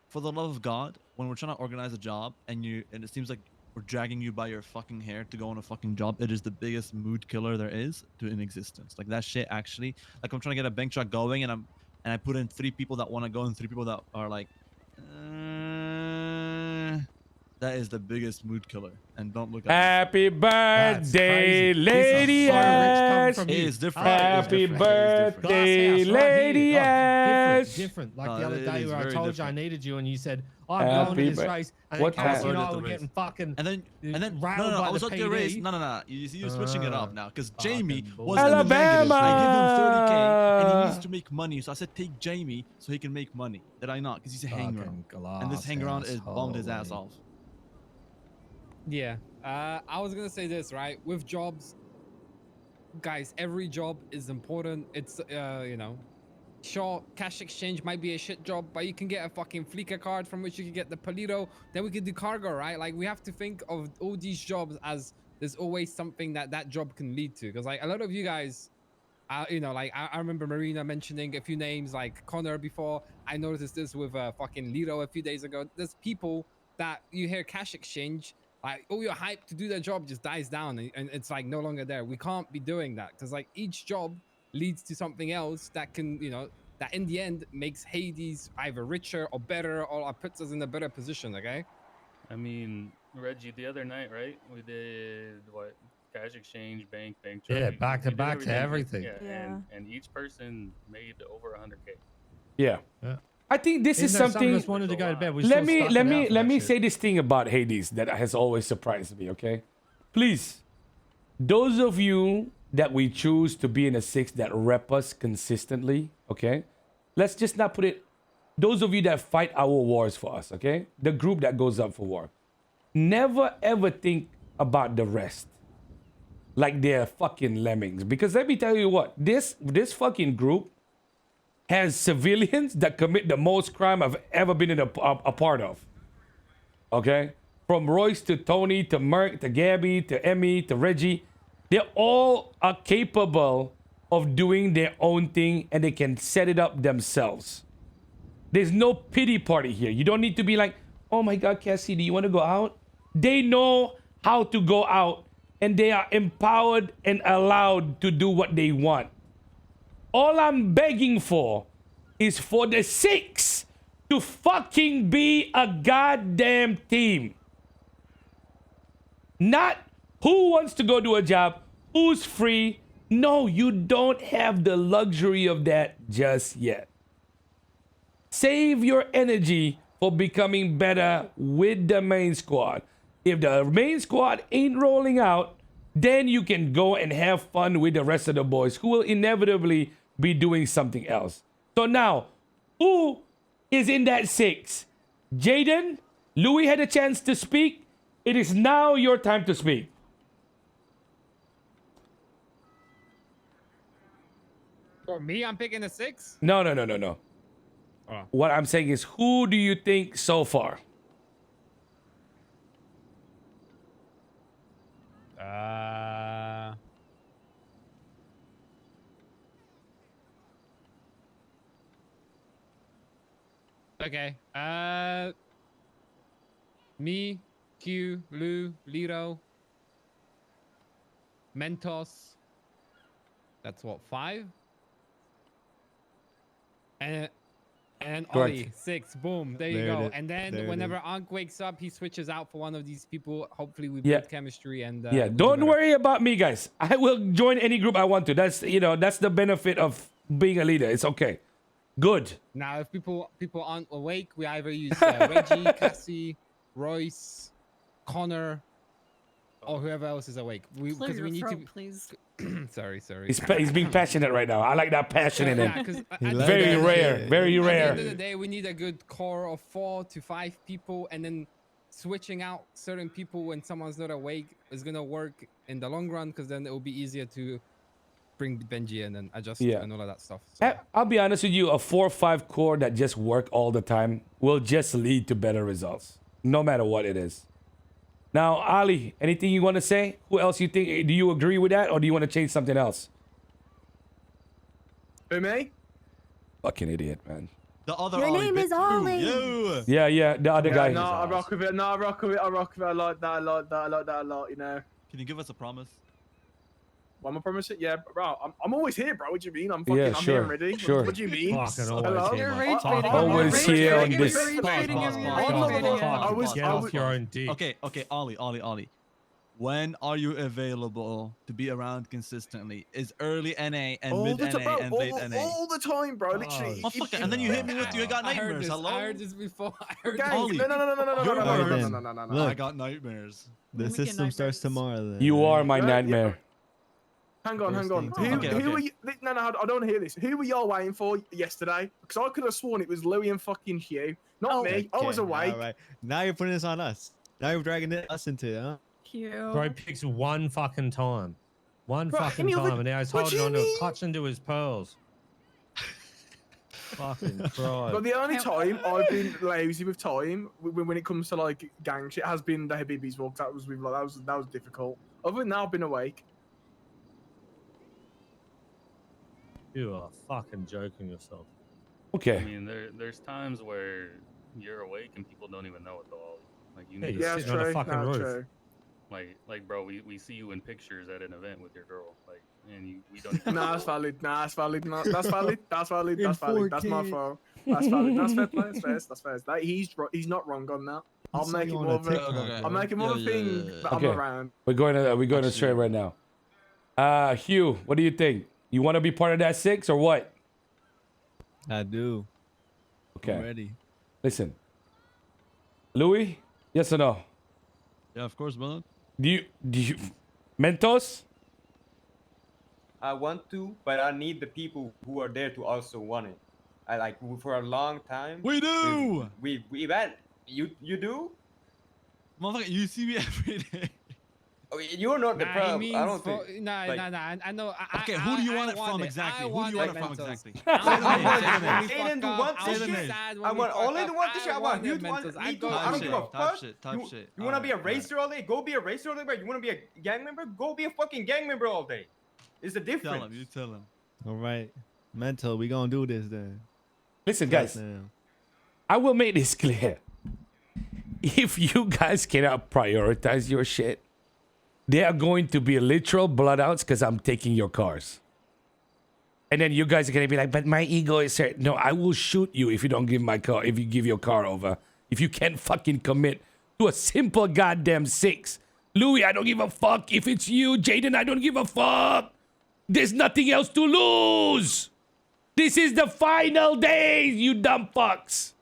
For the love of God, when we're trying to organize a job and it seems like we're dragging you by your fucking hair to go on a fucking job, it is the biggest mood killer there is in existence. Like that shit actually. Like I'm trying to get a bank truck going and I put in 3 people that want to go and 3 people that are like, that is the biggest mood killer. And don't look at happy birthday, lady Ash. It is different. Happy birthday, lady Ash. Different. Like No, the other it day is where I very told you I different. needed you and you said, I'm going to this race. And then Cassie and I were getting fucking and then railed no, by I was the at the race. PD. No. You see, you're switching it up now because Jamie was Alabama. in the negative. I give him 30K and he needs to make money. So I said, take Jamie so he can make money. Did I not? Because he's a hanger. And this hanger on is bummed his ass off. Yeah. I was gonna say this, right? With jobs, guys, every job is important. It's you know, sure, cash exchange might be a shit job, but you can get a fucking Fleeca card from which you can get the Polito. Then we can do cargo, right? Like we have to think of all these jobs as there's always something that job can lead to. Because like a lot of you guys, you know, like I remember Marina mentioning a few names like Connor before. I noticed this with fucking Lito a few days ago. There's people that you hear cash exchange, like all your hype to do their job just dies down and it's like no longer there. We can't be doing that because like each job leads to something else that can, you know, that in the end makes Hades either richer or better or puts us in a better position. Okay. I mean, Reggie, the other night, right? We did what? Cash exchange, bank, Yeah, truck. back to we did back to everything. Yeah. And each person made over 100K. Yeah. I think this is Even though some something. of us wanted to go to bed. We Let still me stuck it out for let that me shit. say this thing about Hades that has always surprised me. Okay, please, those of you that we choose to be in a 6 that rep us consistently. Okay, let's just not put it. Those of you that fight our wars for us. Okay, the group that goes up for war. Never ever think about the rest like they're fucking lemmings. Because let me tell you what, this fucking group has civilians that commit the most crime I've ever been in a part of. Okay? From Royce to Tony to Merc to Gabby to Emmy to Reggie. They all are capable of doing their own thing and they can set it up themselves. There's no pity party here. You don't need to be like, oh my God, Cassie, do you want to go out? They know how to go out and they are empowered and allowed to do what they want. All I'm begging for is for the 6 to fucking be a goddamn team. Not who wants to go do a job, who's free. No, you don't have the luxury of that just yet. Save your energy for becoming better with the main squad. If the main squad ain't rolling out, then you can go and have fun with the rest of the boys who will inevitably be doing something else. So now, who is in that 6? Jaden, Louis had a chance to speak. It is now your time to speak. For me, I'm picking a 6. No. Oh. What I'm saying is, who do you think so far? Okay. Me, Q, Lou, Lito, Mentos. That's what, 5? And And Correct. Ollie, 6, boom, there you There it go. is. And then There it whenever is. Ankh wakes up, he switches out for one of these people. Hopefully we Yeah. build chemistry and Yeah, we do don't better. worry about me, guys. I will join any group I want to. That's that's the benefit of being a leader. It's okay. Good. Now, if people aren't awake, we either use Reggie, Cassie, Royce, Connor, or whoever else is awake. Clear Because your we need throat, to. please. Sorry. He's being passionate right now. I like that passion in him. Yeah, 'cause at He the like Very that rare. shit. Very At the rare. end of the day, we need a good core of 4 to 5 people, and then switching out certain people when someone's not awake is gonna work in the long run, because then it will be easier to bring Benji in and adjust Yeah. and all of that stuff. So. I'll be honest with you, a 4 or 5 core that just work all the time will just lead to better results, no matter what it is. Now, Ali, anything you want to say? Who else you think? Do you agree with that, or do you want to change something else? Who, me? Fucking idiot, man. The other Your Ollie name bit is too. Ollie. Yo. Yeah, the other guy. No, I rock with it. No, I rock with it. I rock with it. I like that. I like that. I like that a lot. You know. Can you give us a promise? What am I promising? Yeah, bro. I'm always here, bro. What do you mean? I'm fucking. Yeah, I'm sure, here and ready. sure. What do you mean? Fucking always Hello? here, You're man. rage baiting him. Always You're here rage on baiting this. him. You're rage baiting him. You're rage Pause, baiting him. pause, Get off your own dick. Okay, Ollie. When are you available to be around consistently? Is early NA and All mid the NA time, and late NA? all the time, bro. Literally. Oh, fuck it. And then you hit me with you got I heard nightmares. this. Hello? I heard this before. I heard Gang, Ollie. no. Alright then. Look, I got nightmares. the Make it system starts nightmares. tomorrow then. You are my Yeah, nightmare. Hang on. First thing Who tomorrow. were you? No, I don't want to hear this. Who were y'all waiting for yesterday? Because I could have sworn it was Louis and fucking Hugh, not me. I was awake. All right. Now you're putting this on us. Now you're dragging us into it, huh? Cute. Bro picks one fucking time. One Bro, fucking any other- time, and now he's what do holding you on to mean? it, clutching to his pearls. Fucking But Christ. the only time I've been lazy with time when it comes to like gang shit has been the Habibis walk. That was difficult. Other than that, I've been awake. You are fucking joking yourself. I Okay. mean, there's times where you're awake and people don't even know it though. Like you Yeah, need you're to Yeah, sitting on a true. fucking No, roof. true. like bro, we see you in pictures at an event with your girl, like, and we don't even Nah, know. that's valid. Nah, that's valid. No, that's valid. That's valid. In That's valid. That's my 4K. fault. That's valid. That's fair play. That's fair. Like, he's not wrong on that. I'll saw make it you on more a of a. TikTok, Okay. I'll make it more of a Yeah, thing yeah. that Okay. I'm around. We're going straight right now. Hugh, what do you think? You want to be part of that 6 or what? I do. Okay. I'm ready. Listen. Louis, yes or no? Yeah, of course, brother. Do you Mentos? I want to, but I need the people who are there to also want it. I like for a long time. We do. We've had you do. Motherfucker, you see me every day. Oh, you're not the Nah, problem. he I means don't think. Nah. I know. Okay, who do you want it from exactly? Who do you want it from Mentos. exactly? Aiden to want this shit. I want Ollie to want this shit. I want you to want me to. I don't give a fuck. You want to be a racer all day? Go be a racer all day, bro. You want to be a gang member? Go be a fucking gang member all day. It's the difference. Tell him. You tell him. All right. Mental, we gonna do this then. Listen, Yes, guys. now. I will make this clear. If you guys cannot prioritize your shit, there are going to be literal bloodouts because I'm taking your cars. And then you guys are going to be like, but my ego is hurt. No, I will shoot you if you don't give my car, if you give your car over. If you can't fucking commit to a simple goddamn 6. Louis, I don't give a fuck. If it's you, Jaden, I don't give a fuck. There's nothing else to lose. This is the final day, you dumb fucks.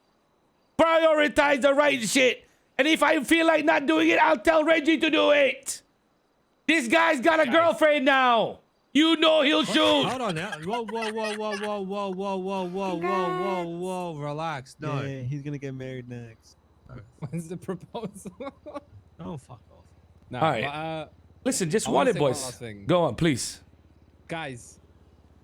Prioritize the right shit. And if I feel like not doing it, I'll tell Reggie to do it. This guy's got a girlfriend now. You know he'll shoot. Hold on now. Whoa. Relax. No. Yeah, he's gonna get married next. When's the proposal? Oh, fuck off. Nah, All right. but, Listen, just I want wanna it, say one boys. last thing. Go on, please. Guys,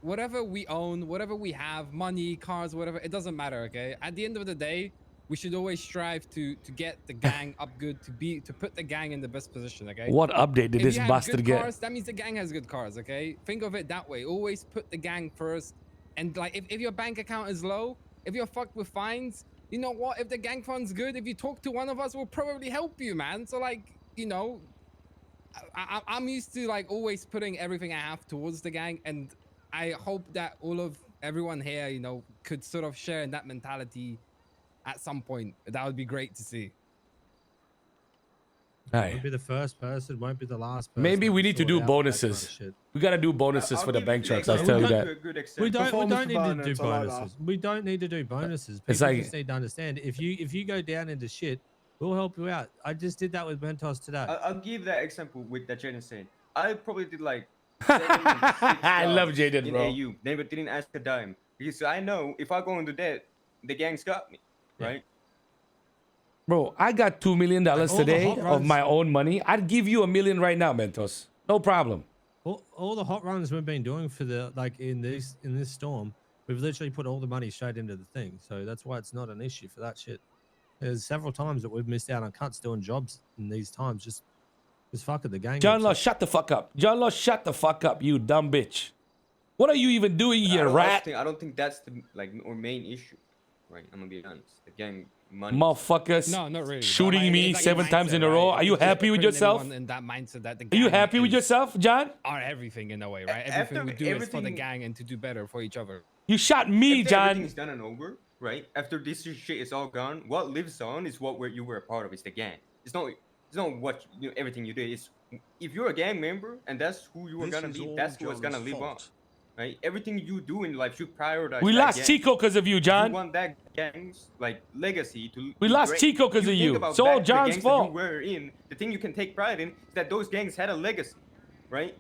whatever we own, whatever we have, money, cars, whatever, it doesn't matter, okay? At the end of the day, we should always strive to get the gang up good, to put the gang in the best position, okay? What update did If this you have bastard good get? cars, that means the gang has good cars, okay? Think of it that way. Always put the gang first. And like, if your bank account is low, if you're fucked with fines, you know what? If the gang fund's good, if you talk to one of us, we'll probably help you, man. So like, you know, I'm used to like always putting everything I have towards the gang, and I hope that all of everyone here, you know, could sort of share in that mentality at some point. That would be great to see. Won't be the first person, won't be the last person. Maybe we need to sort do out that kind of bonuses. shit. We gotta do bonuses I'll for the give bank you trucks. the I'll tell you example. that. A good We example. don't Performance need to do bonus, I like that. bonuses. We don't need to do bonuses. It's People like- just need to understand if you go down into shit, we'll help you out. I just did that with Mentos today. I'll give that example with that Jaden said. I probably did like 7, 6 I love jobs Jaden, in bro. AU. Never didn't ask a dime because I know if I go into debt, the gang's got me, right? Bro, I got $2 million all the today hot of runs- my own money. I'd give you $1 million right now, Mentos. No problem. All the hot runs we've been doing for the in this storm, we've literally put all the money straight into the thing. So that's why it's not an issue for that shit. There's several times that we've missed out on cuts doing jobs in these times. Just fucking the gang. John Law, shut the fuck up. John Law, shut the fuck up, you dumb bitch. What are you even doing, you rat? I don't think that's the our main issue, right? I'm gonna be honest. The gang money. Motherfuckers No, not really. shooting me It's like 7 a times in mindset, a row. right? Are you It's just happy with putting yourself? everyone in that mindset that the Are you gang happy with is yourself, John? Our everything in a way, right? After Everything we do is for the everything- gang and to do better for each other. You shot me, After John. everything's done and over, right? After this shit is all gone, what lives on is what you were a part of. It's the gang. It's not what everything you did. It's if you're a gang member and that's who you are This gonna is be. all That's what's gonna John's live on, fault. right? Everything you do in life should prioritize. We that lost gang. Chico because of you, If John. you want that gang's legacy to. We be lost great, Chico 'cause of think you. about It's all back to the John's gangs that fault. You were in. The thing you can take pride in is that those gangs had a legacy, right?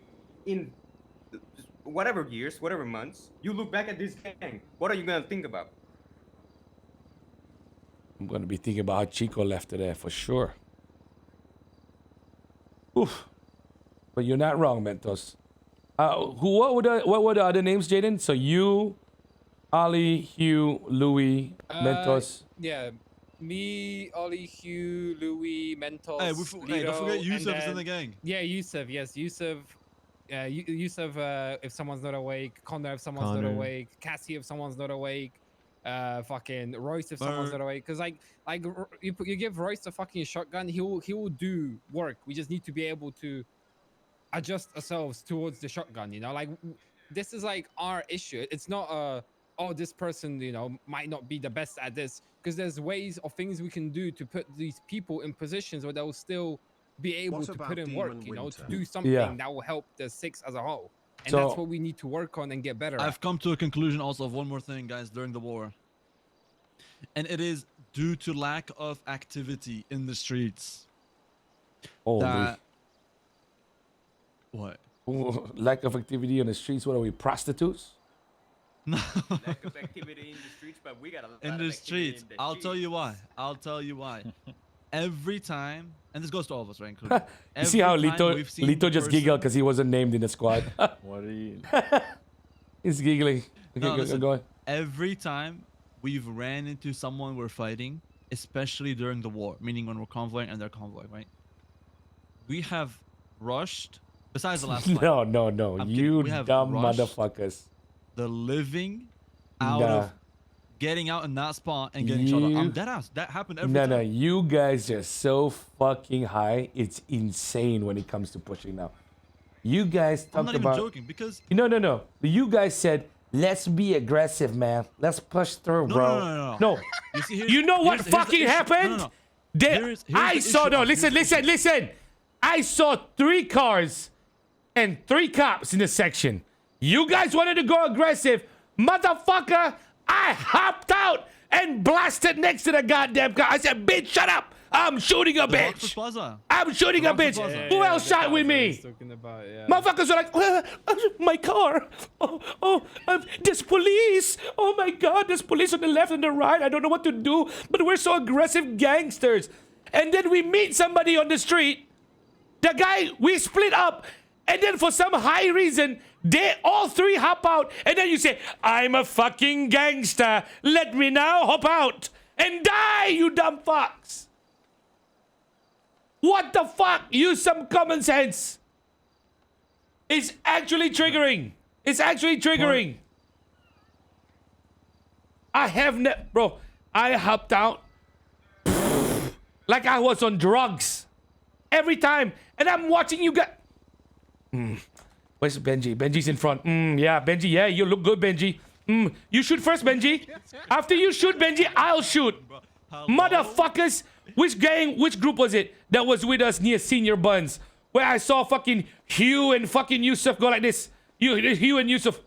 In whatever years, whatever months, you look back at this gang. What are you gonna think about? I'm gonna be thinking about how Chico left today for sure. Oof. But you're not wrong, Mentos. What were the other names, Jaden? So you, Ali, Hugh, Louis, Mentos. Yeah, me, Ollie, Hugh, Louis, Mentos. Hey, don't Lido, forget and Yusuf is in then- the gang. Yeah, Yusuf. Yes, Yusuf. Yusuf, if someone's not awake. Connor, if someone's not Connor. awake. Cassie, if someone's not awake. Fucking Royce, if someone's Bird. not awake. Because you give Royce a fucking shotgun, he will do work. We just need to be able to adjust ourselves towards the shotgun. You know, this is like our issue. It's not oh, this person, you know, might not be the best at this, because there's ways or things we can do to put these people in positions where they'll still be able What to about put in Demon work, you know, to Winter? do something Yeah. that will help the six as a whole. And So- that's what we need to work on and get better at. I've come to a conclusion also of one more thing, guys, during the war. And it is due to lack of activity in the streets. Holy. That... What? Ooh, lack of activity on the streets. What are we, prostitutes? Lack of activity in the streets, but we got a lot In of the activity streets. in the I'll tell streets. you why. I'll tell you why. Every time, and this goes to all of us, right? including- You see how every time Lito we've seen the just person- giggled because he wasn't named in the squad. What are you? He's giggling. Okay, No, listen, go on. every time we've ran into someone we're fighting, especially during the war, meaning when we're convoying and they're convoying, right? We have rushed, besides the last fight, No. I'm kidding, You we have dumb rushed motherfuckers. the living out Nah. of getting out in that spot and getting shot You- up. I'm dead ass. That happened every No, time. you guys are so fucking high. It's insane when it comes to pushing now. You guys I'm talked not even about. joking because No. You guys said, let's be aggressive, man. Let's push through, No, bro. no. No. You see, You know what here's the fucking issue. happened? No. They- Here's I the saw, issue. no, Here's the issue. listen. I saw 3 cars and 3 cops in the section. You guys wanted to go aggressive. Motherfucker, I hopped out and blasted next to the goddamn car. I said, bitch, shut up. I'm shooting a The bitch. Rockford Plaza. I'm shooting The a bitch. Rockford Plaza. Who else shot with me? Motherfuckers are like, my car. There's police. Oh my God, there's police on the left and the right. I don't know what to do, but we're so aggressive gangsters. And then we meet somebody on the street. The guy, we split up. And then for some high reason, they all 3 hop out. And then you say, I'm a fucking gangster. Let me now hop out and die, you dumb fucks. What the fuck? Use some common sense. It's actually triggering. It's actually triggering. I have bro, I hopped out like I was on drugs every time. And I'm watching you guys. Where's Benji? Benji's in front. Yeah, Benji. Yeah, you look good, Benji. You shoot first, Benji. After you shoot, Benji, I'll shoot. Motherfuckers. Which gang, which group was it that was with us near Senior Buns? Where I saw fucking Hugh and fucking Yusuf go like this. Hugh and Yusuf.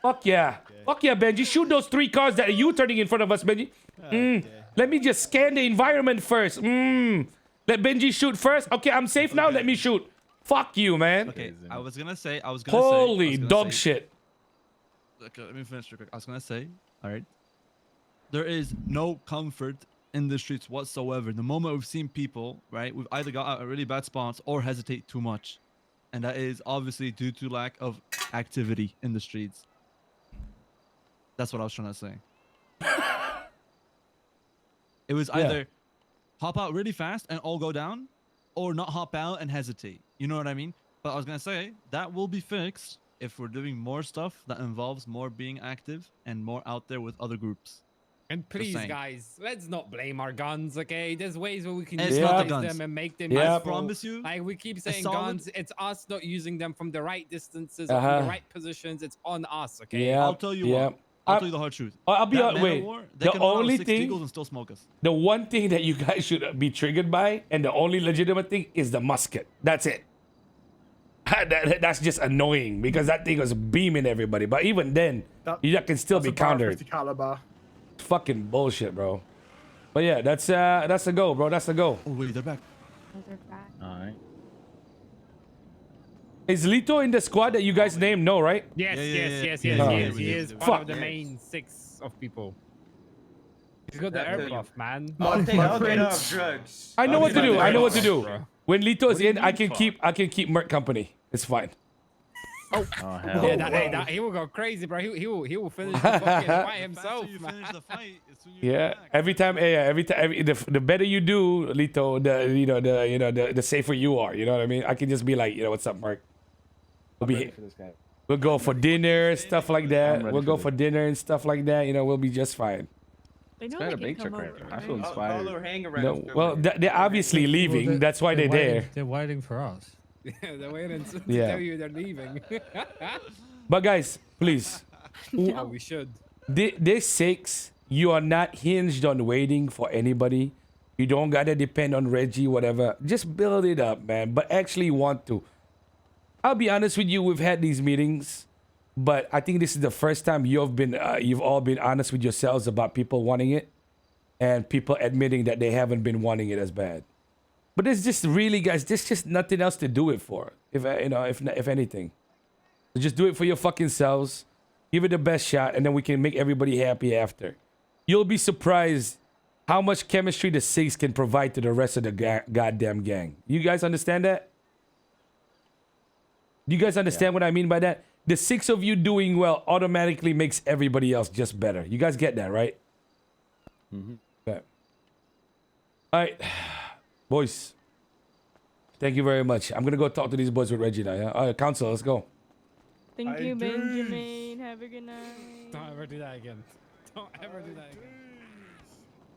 Fuck yeah. Fuck yeah, Benji. Shoot those 3 cars that are you turning in front of us, Benji. Let me just scan the environment first. Let Benji shoot first. Okay, I'm safe now. Let me shoot. Fuck you, man. Okay, I was gonna say. Holy dog shit. Okay, let me finish real quick. I was gonna say, all right. There is no comfort in the streets whatsoever. The moment we've seen people, right, we've either got out at really bad spots or hesitate too much, and that is obviously due to lack of activity in the streets. That's what I was trying to say. It was either hop out really fast and all go down, or not hop out and hesitate. You know what I mean? But I was gonna say that will be fixed if we're doing more stuff that involves more being active and more out there with other groups. And please, guys, let's not blame our guns, okay? There's ways where we can It's utilize not the guns. them and make them I useful. promise you. Like, we keep saying solid- guns, it's us not using them from the right distances or from the right positions. It's on us, okay? Yeah. I'll tell you what. I'll tell you the hard truth. I'll be That on. Wait. Man-O-War, they The can run out only 6 thing. Eagles and still smoke us. The one thing that you guys should be triggered by, and the only legitimate thing, is the musket. That's it. That's just annoying because that thing was beaming everybody. But even then, that can still be countered. Caliber. Fucking bullshit, bro. But yeah, that's a go, bro. That's a go. Oh wait, they're back. They're back. All right. Is Lito in the squad that you guys named? No, right? Yes, yes, yeah. he is Fuck. one of the main 6 of people. He's got the aircraft, man. I'll take drugs. I know what to do. I know what to do. Bro. When Lito's in, I can keep Merc company. It's fine. Oh, hell yeah, he will go crazy, bro. He will finish the fucking fight himself, man. Every time, the better you do, Lito, the safer you are. You know what I mean? I can just be like, what's up, Mark? We'll go for dinner, stuff like that. We'll go for dinner and stuff like that. We'll be just fine. They know Got a they big can come truck right over, there. I right? feel inspired. No, well, they're obviously leaving. That's why they're there. They're waiting for us. Yeah, they're waiting to Yeah. tell you they're leaving. But guys, please. Oh, we should. This 6, you are not hinged on waiting for anybody. You don't gotta depend on Reggie, whatever. Just build it up, man. But actually want to. I'll be honest with you. We've had these meetings, but I think this is the first time you've all been honest with yourselves about people wanting it, and people admitting that they haven't been wanting it as bad. But there's just really, guys, there's just nothing else to do it for. If anything, so just do it for your fucking selves. Give it the best shot, and then we can make everybody happy after. You'll be surprised how much chemistry the 6 can provide to the rest of the goddamn gang. You guys understand that? Do you guys understand what I mean by that? The 6 of you doing well automatically makes everybody else just better. You guys get that, right? Mm-hmm. Okay. All right. Boys, thank you very much. I'm going to go talk to these boys with Reggie now, yeah? All right, Council, let's go. Thank you, Benjamin. Have a good night. Don't ever do that again. Don't ever do that again.